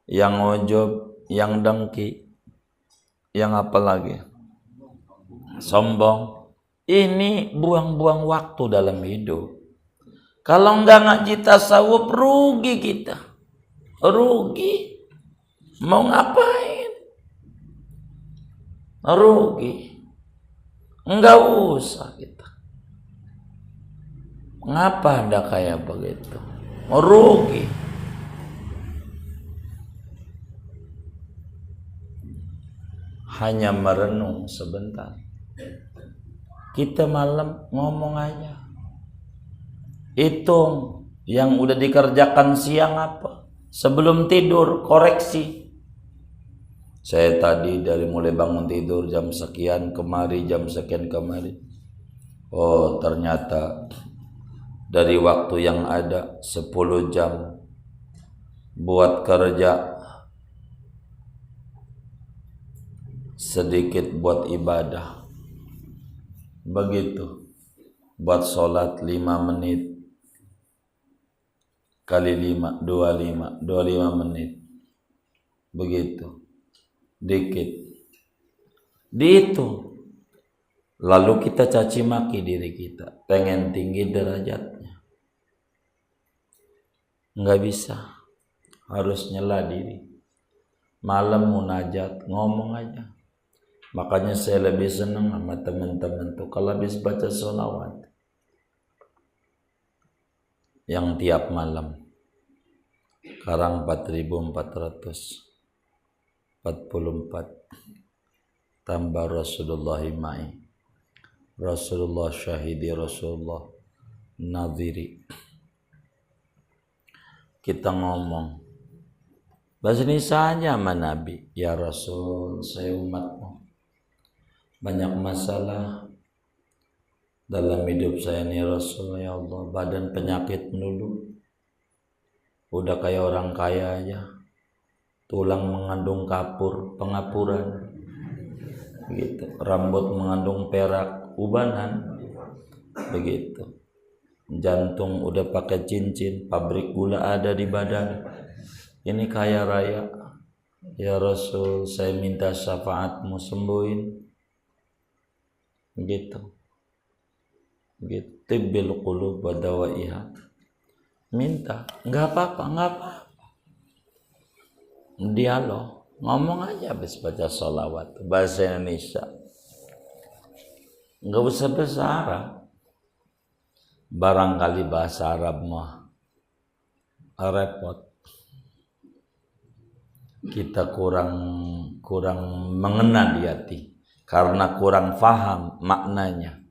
yang ujub, yang dengki, yang apa lagi? Sombong. Ini buang-buang waktu dalam hidup. Kalau enggak ngaji tasawuf, rugi kita. Rugi. Mau ngapain? Rugi. Enggak usah kita. Ngapa Anda kayak begitu? Rugi. Hanya merenung sebentar. Kita malam ngomong aja. Hitung yang udah dikerjakan siang apa. Sebelum tidur koreksi. Saya tadi dari mulai bangun tidur jam sekian kemari, jam sekian kemari. Oh ternyata dari waktu yang ada 10 jam buat kerja, sedikit buat ibadah. Begitu. Buat sholat 5 menit kali 5, 25 menit. Begitu. Dikit. Dihitung. Lalu kita caci maki diri kita, pengen tinggi derajatnya. Nggak bisa. Harus nyela diri. Malam munajat, ngomong aja. Makanya saya lebih senang sama teman-teman tuh kalau habis baca sholawat yang tiap malam. Sekarang 4.444 tambah Rasulullah ma'i, Rasulullah syahidi, Rasulullah nadhiri. Kita ngomong bahasa Indonesia aja sama Nabi. Ya Rasul, saya umatmu, banyak masalah dalam hidup saya nih Rasul. Ya Allah, badan penyakit melulu, udah kayak orang kaya aja, tulang mengandung kapur, pengapuran begitu, rambut mengandung perak, ubanan begitu, jantung udah pakai cincin, pabrik gula ada di badan, ini kaya raya. Ya Rasul, saya minta syafaatmu, sembuhin begitu. Tibbil qulub wa dawaiha. Minta, enggak apa-apa. Dialog, ngomong aja habis baca sholawat bahasa Indonesia. Enggak usah bahasa Arab. Barangkali bahasa Arab mah repot. Kita kurang mengena di hati karena kurang paham maknanya.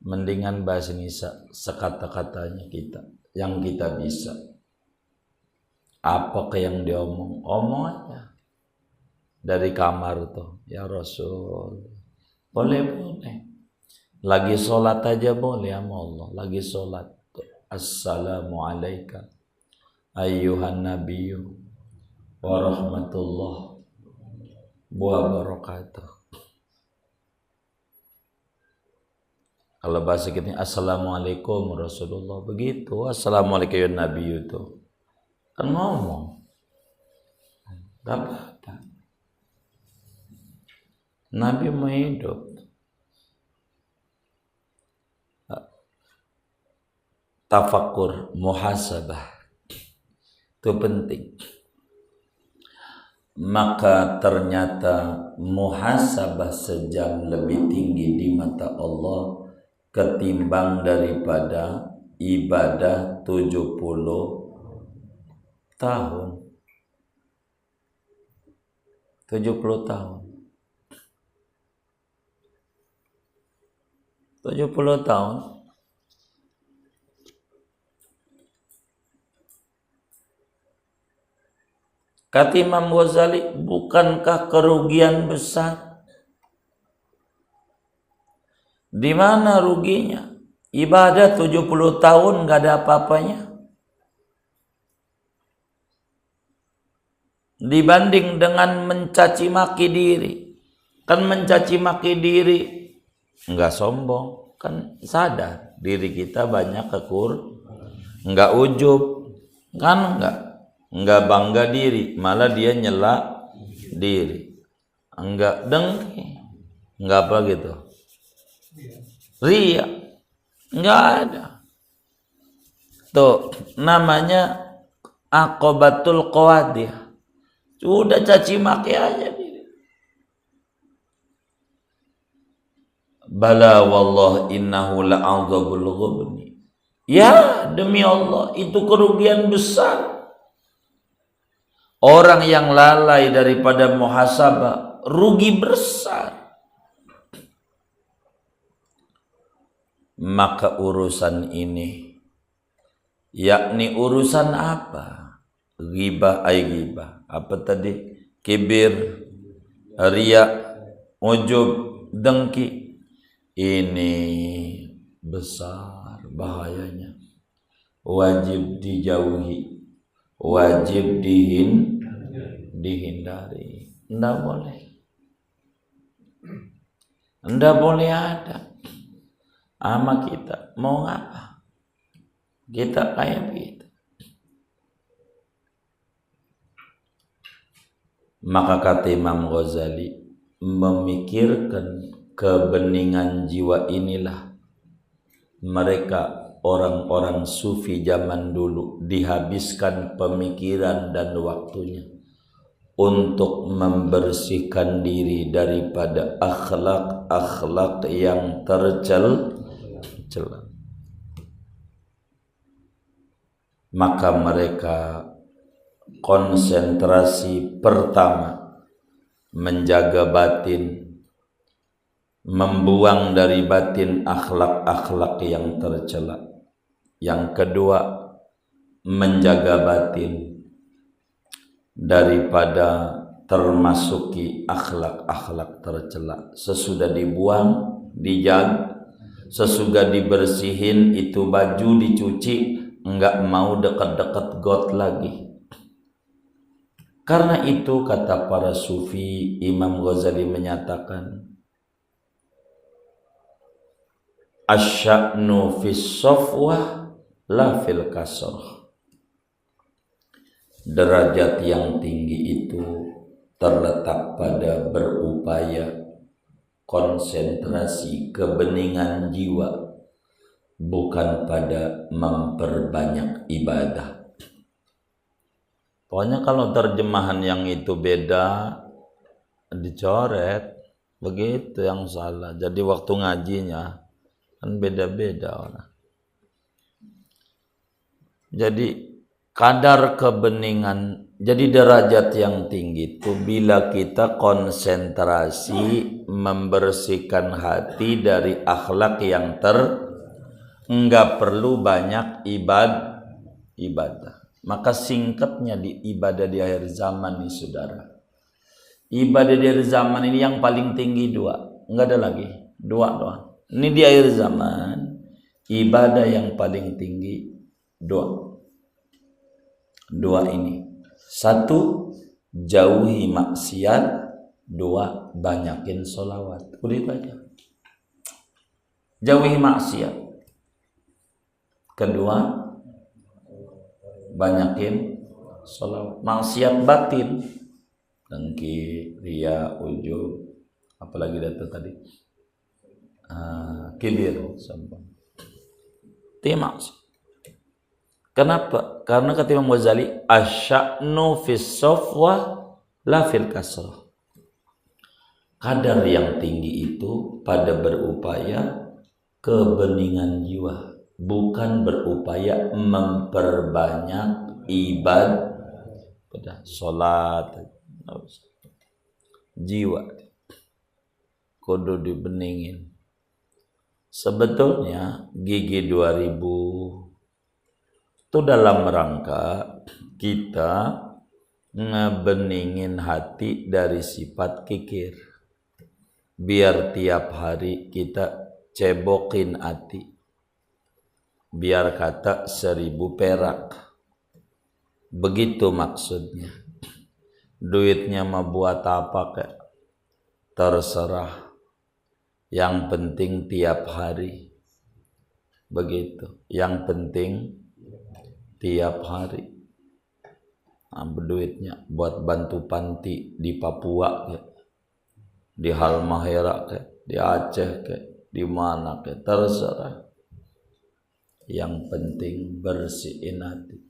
Mendingan bahasa Indonesia sekata-katanya kita yang kita bisa. Apa yang diomong, omong aja dari kamar tuh. Ya Rasul, boleh. Lagi sholat aja boleh ya Allah. Lagi sholat, Assalamualaikum ayyuhan nabiyyu wa rahmatullah wa barakatuh. Kalau bahasa kita Assalamualaikum Rasulullah, begitu. Assalamualaikum ya Nabi itu kan ngomong, gak apa-apa. Nabi mau hidup. Tafakur, muhasabah itu penting. Maka ternyata muhasabah sejam lebih tinggi di mata Allah ketimbang daripada ibadah 70 tahun. 70 tahun. 70 tahun. Kata Imam Ghazali, bukankah kerugian besar? Di mana ruginya? Ibadah 70 tahun gak ada apa-apanya. Dibanding dengan mencaci maki diri. Kan mencaci maki diri enggak sombong, kan sadar diri kita banyak enggak ujub, kan enggak bangga diri, malah dia nyela diri. Enggak dengki, enggak apa gitu. Ria, enggak ada. Tuh namanya aqobatul qawadih. Sudah caci maki aja diri. Bala wallah innahu la'adzabul ghubni. Ya demi Allah, itu kerugian besar. Orang yang lalai daripada muhasabah rugi besar. Maka urusan ini, yakni urusan apa? Ghibah, ghibah. Apa tadi? Kibir, riya, ujub, dengki. Ini besar bahayanya, wajib dijauhi, wajib dihindari. Nggak boleh ada ama kita mau ngapa, kita kayak begitu. Maka kata Imam Ghazali, memikirkan kebeningan jiwa inilah mereka orang-orang sufi zaman dulu dihabiskan pemikiran dan waktunya untuk membersihkan diri daripada akhlak-akhlak yang tercela. Maka mereka konsentrasi pertama menjaga batin, membuang dari batin akhlak-akhlak yang tercela. Yang kedua, menjaga batin daripada termasuki akhlak-akhlak tercela. Sesudah dibuang, dijaga, sesudah dibersihin itu baju dicuci, enggak mau dekat-dekat got lagi. Karena itu kata para sufi, Imam Ghazali menyatakan, asya'nu fis safwah la fil kasrah. Derajat yang tinggi itu terletak pada berupaya konsentrasi kebeningan jiwa, bukan pada memperbanyak ibadah. Pokoknya kalau terjemahan yang itu beda, dicoret, begitu yang salah. Jadi waktu ngajinya kan beda-beda orang. Jadi kadar kebeningan, jadi derajat yang tinggi itu bila kita konsentrasi membersihkan hati dari akhlak yang enggak perlu banyak ibadah. Maka singkatnya di ibadah di akhir zaman nih saudara. Ibadah di akhir zaman ini yang paling tinggi dua, enggak ada lagi, dua doang. Ini di akhir zaman ibadah yang paling tinggi dua ini. Satu, jauhi maksiat. Dua, banyakin sholawat. Udah itu aja. Jauhi maksiat. Kedua, banyakin sholawat. Maksiat batin, dengki, riya, ujub, apalagi data tadi, kibir, sombong. Itu maksiat. Kenapa? Karena kata Imam Ghazali, asya'nu fis safwah la fil kasrah. Kadar yang tinggi itu pada berupaya kebeningan jiwa, bukan berupaya memperbanyak ibadah, salat. Jiwa kudu dibeningin. Sebetulnya gigi 2000 itu dalam rangka kita ngebeningin hati dari sifat kikir. Biar tiap hari kita cebokin hati. Biar kata 1000 perak. Begitu maksudnya. Duitnya mau buat apa kek? Terserah. Yang penting tiap hari. Begitu. Yang penting tiap hari. Duitnya buat bantu panti di Papua ke, di Halmahera ke, di Aceh ke, di mana ke, terserah. Yang penting bersihin hati.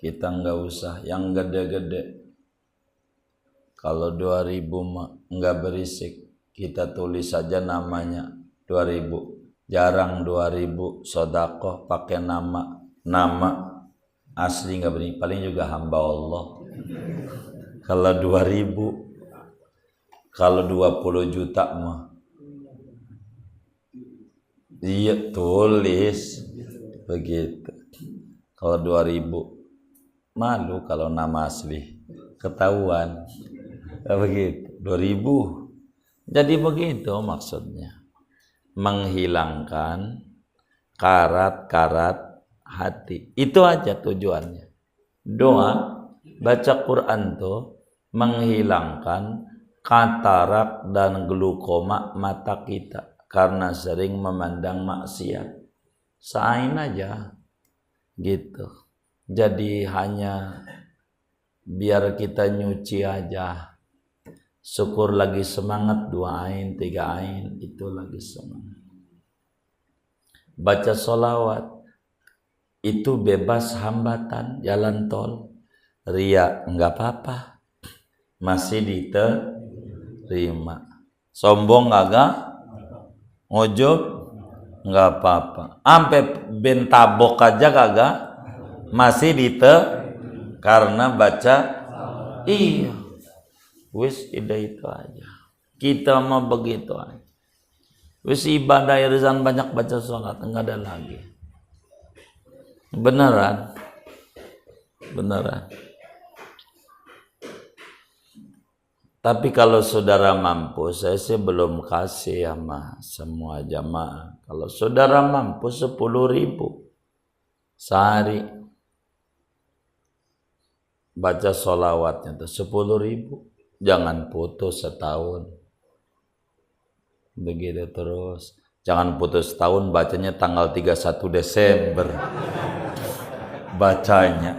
Kita nggak usah yang gede-gede. Kalau 2000 mah nggak berisik, kita tulis saja namanya 2000. Jarang 2000 sodakoh pakai nama asli nggak berini, paling juga hamba Allah. Kalau 2000, kalau 20 juta mah iya tulis begitu. Kalau 2000 malu kalau nama asli ketahuan begitu. 2000 jadi begitu maksudnya. menghilangkan karat-karat hati. Itu aja tujuannya. Doa, baca Quran tuh menghilangkan katarak dan glukoma mata kita karena sering memandang maksiat. Sain aja gitu. Jadi hanya biar kita nyuci aja. Syukur lagi semangat 2 ain 3 ain itu lagi semangat. Baca sholawat itu bebas hambatan jalan tol. Ria enggak apa-apa, masih diterima. Sombong kagak, ngojok enggak apa-apa. Sampai bentabok aja kagak, masih karena baca. Iya. Wis tidak itu aja. Kita mau begitu aja. Wis ibadah irzan banyak baca sholat, enggak ada lagi. Beneran. Tapi kalau saudara mampu, saya sih belum kasih sama semua jamaah. Kalau saudara mampu 10.000 sehari baca sholawatnya tuh 10.000. Jangan putus setahun. Begitu terus. Jangan putus setahun, bacanya tanggal 31 Desember. Bacanya.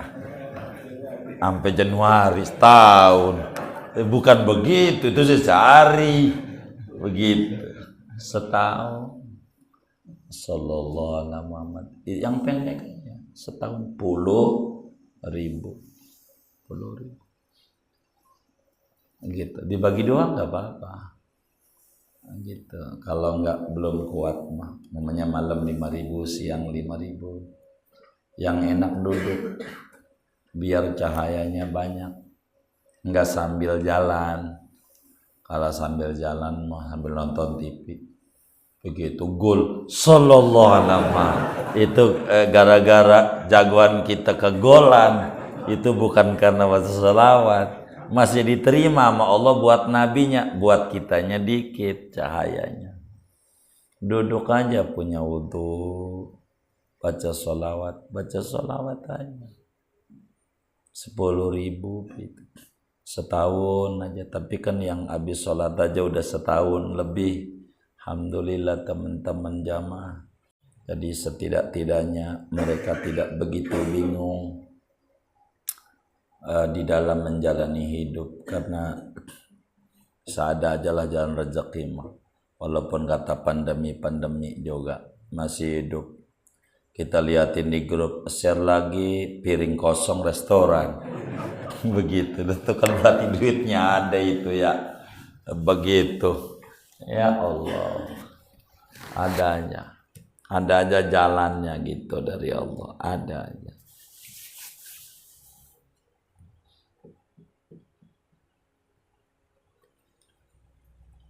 Sampai Januari setahun. Bukan begitu, itu sehari. Begitu. Setahun. Sallallahu alaihi Muhammad. Yang pendeknya setahun 10.000. 10.000. Gitu, dibagi 2 nggak apa-apa gitu. Kalau nggak belum kuat mah namanya malam 5.000, siang 5.000. Yang enak duduk biar cahayanya banyak, nggak sambil jalan. Kalau sambil jalan mah sambil nonton TV begitu gol sallallahu alaihi wasallam itu gara-gara jagoan kita kegolan, itu bukan karena baca selawat. Masih diterima sama Allah buat nabinya, buat kitanya dikit cahayanya. Duduk aja punya wudu, baca sholawat aja. 10.000 gitu. Setahun aja, tapi kan yang habis sholat aja udah setahun lebih. Alhamdulillah teman-teman jamaah. Jadi setidak-tidaknya mereka tidak begitu bingung di dalam menjalani hidup, karena seada ajalah jalan rezeki mah. Walaupun kata pandemi juga masih hidup. Kita liatin di grup, share lagi piring kosong restoran. Begitu, itu kan berarti duitnya ada itu ya. Begitu. Ya Allah. Ada aja jalannya gitu dari Allah, ada aja.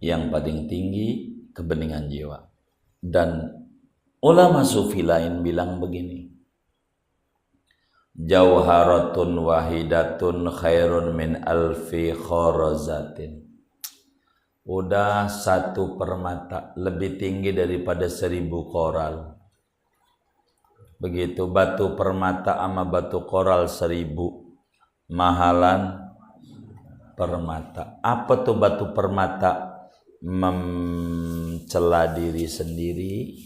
Yang paling tinggi kebeningan jiwa. Dan ulama sufi lain bilang begini, jauharatun wahidatun khairun min alfi kharazatin. Udah 1 permata lebih tinggi daripada 1000 koral. Begitu, batu permata sama batu koral 1000 mahalan permata. Apa tuh batu permata? Mencela diri sendiri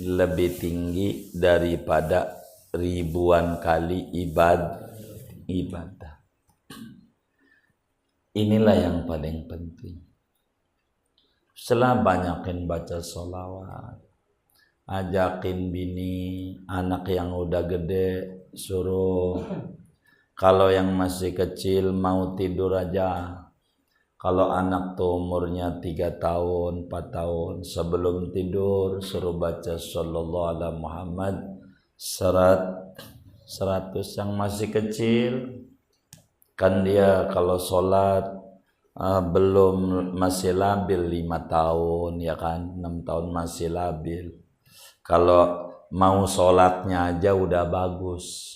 lebih tinggi daripada ribuan kali ibadah. Inilah yang paling penting. Setelah banyakin baca sholawat, ajakin bini, anak yang udah gede suruh. Kalau yang masih kecil mau tidur aja. Kalau anak tuh umurnya 3 tahun, 4 tahun, sebelum tidur suruh baca sallallahu alaihi Muhammad 100. Yang masih kecil kan dia kalau sholat belum, masih labil 5 tahun ya kan, 6 tahun masih labil. Kalau mau sholatnya aja udah bagus.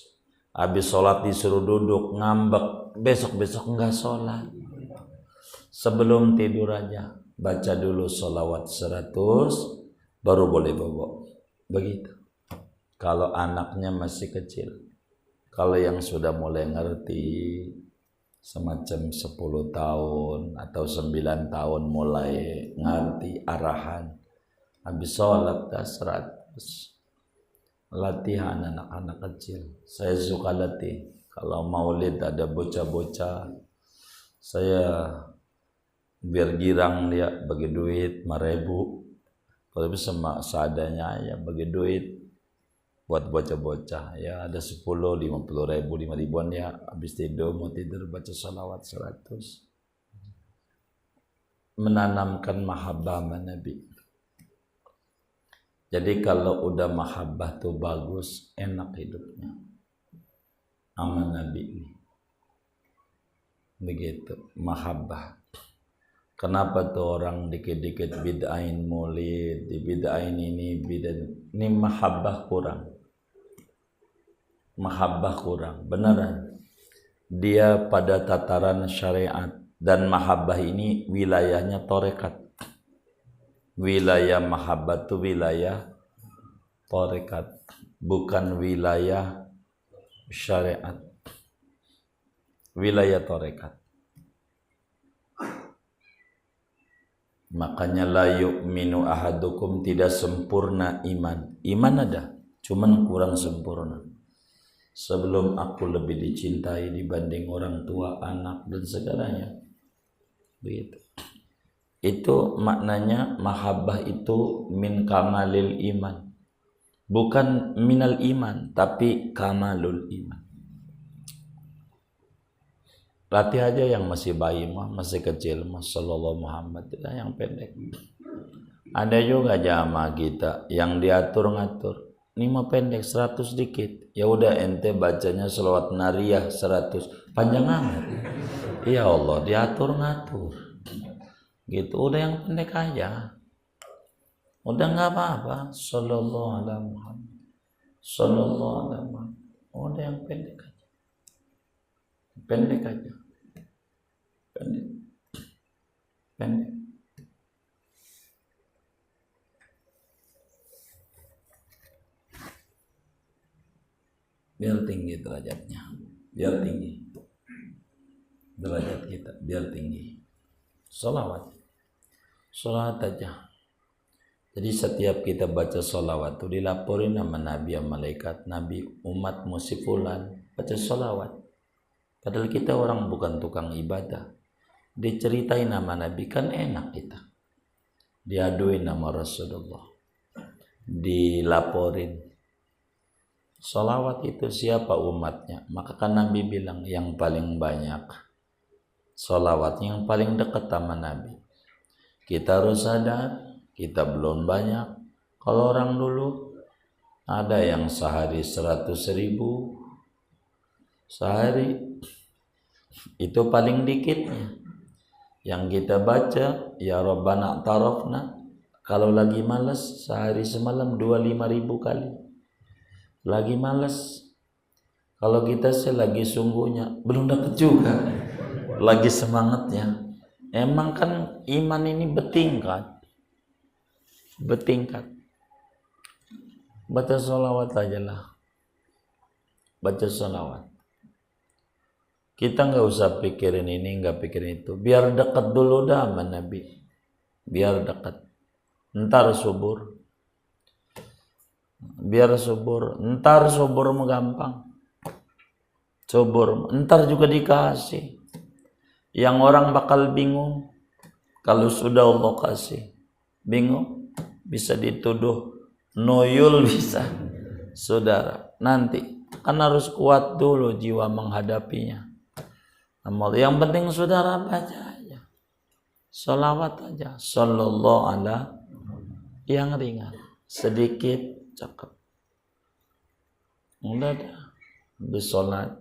Habis sholat disuruh duduk ngambek, besok enggak sholat. Sebelum tidur aja baca dulu sholawat 100 baru boleh bobo. Begitu. Kalau anaknya masih kecil. Kalau yang sudah mulai ngerti semacam 10 tahun atau 9 tahun mulai ngerti arahan, habis sholat dah 100. Latihan anak-anak kecil. Saya suka latih. Kalau maulid ada bocah-bocah, saya biar girang dia bagi duit 5.000. Kalau bisa seadanya ya bagi duit buat bocah-bocah. Ya ada 10, 50.000, 5.000-an ya. Habis tidur mau tidur baca salawat 100. Menanamkan mahabbah sama Nabi. Jadi kalau udah mahabbah tuh bagus, enak hidupnya sama Nabi ini. Begitu, mahabbah. Kenapa tuh orang dikit-dikit bid'ain maulid, bid'ain ini, ini mahabbah kurang. Mahabbah kurang, beneran. Dia pada tataran syariat dan mahabbah ini wilayahnya tarekat. Wilayah mahabbah itu wilayah tarekat, bukan wilayah syariat. Wilayah tarekat. Makanya la yu'minu ahadukum, tidak sempurna iman. Iman ada, cuman kurang sempurna. Sebelum aku lebih dicintai dibanding orang tua, anak dan segalanya. Begitu. Itu maknanya mahabbah itu min kamalil iman. Bukan minal iman, tapi kamalul iman. Latih aja yang masih bayi mah, masih kecil mah, sallallahu Muhammad, yang pendek. Ada juga jamaah kita yang diatur-ngatur. Ini mah pendek 100 dikit. Ya udah ente bacanya selawat nariyah 100. Panjang amat. Ya Allah, diatur-ngatur. Gitu, udah yang pendek aja. Udah enggak apa-apa. Sallallahu alaihi Muhammad. Sallallahu alaihi Muhammad. Udah yang pendek aja. Pendek aja. Pendek. Pendek. Biar tinggi derajatnya. Biar tinggi. Derajat kita biar tinggi. Sholawat. Sholawat aja. Jadi setiap kita baca sholawat itu dilaporin sama Nabi, sama malaikat. Nabi umat musifulan baca sholawat. Padahal kita orang bukan tukang ibadah. Diceritain nama Nabi kan enak kita. Diaduin nama Rasulullah. Dilaporin. Sholawat itu siapa umatnya? Maka kan Nabi bilang yang paling banyak sholawatnya yang paling dekat sama Nabi. Kita harus sadar, kita belum banyak. Kalau orang dulu ada yang sehari 100.000, sehari itu paling dikitnya. Yang kita baca ya Rabbana tarafna, kalau lagi malas sehari semalam 25.000 kali. Lagi malas. Kalau kita lagi sungguhnya belum dapat juga. Lagi semangatnya. Emang kan iman ini bertingkat. Bertingkat. Baca sholawat aja lah. Baca sholawat. Kita nggak usah pikirin ini, nggak pikirin itu. Biar dekat dulu dah sama Nabi. Biar dekat. Ntar subur. Biar subur. Ntar subur gampang. Subur. Ntar juga dikasih. Yang orang bakal bingung. Kalau sudah Allah kasih. Bingung. Bisa dituduh. Noyul bisa. Saudara. Nanti. Kan harus kuat dulu jiwa menghadapinya. Yang penting saudara baca aja. Sholawat aja. Sallallahu alaihi. Yang ringan. Sedikit. Cakep. Udah dah. Habis sholat.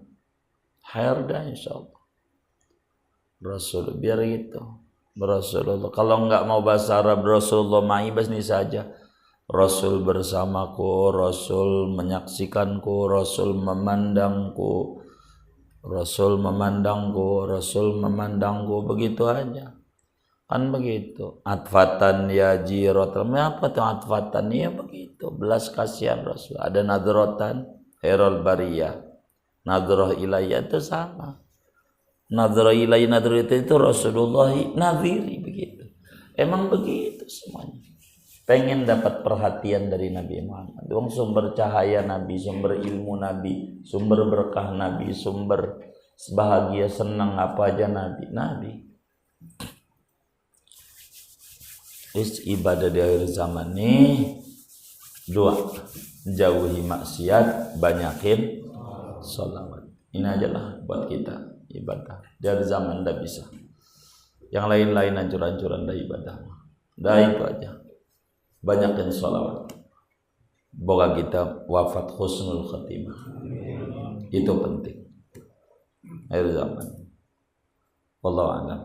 Khair dah insyaAllah. Rasul. Biar gitu. Rasulullah. Kalau enggak mau bahasa Arab, Rasulullah ma'ibas ini saja. Rasul bersamaku. Rasul menyaksikanku. Rasul memandangku. Rasul memandangku. Rasul memandangku. Begitu aja. Kan begitu. Atfatan ya jirotal. Apa tuh atfatan? Ya begitu. Belas kasihan Rasul. Ada nadrotan khairul bariyah. Nadroh ilayya itu sama. Nadroh ilayya nadroh itu Rasulullah nadhiri begitu. Emang begitu semuanya. Pengen dapat perhatian dari Nabi Muhammad. Wong sumber cahaya Nabi, sumber ilmu Nabi, sumber berkah Nabi, sumber bahagia senang apa aja Nabi. Ibadah di akhir zaman nih dua, jauhi maksiat, banyakin sholawat. Ini aja lah buat kita ibadah. Di akhir zaman dah bisa. Yang lain-lain hancur-hancuran dah ibadah. Dah itu aja. Banyakin sholawat. Boga kita wafat husnul khatimah. Itu penting. Akhir zaman. Wallahu a'lam.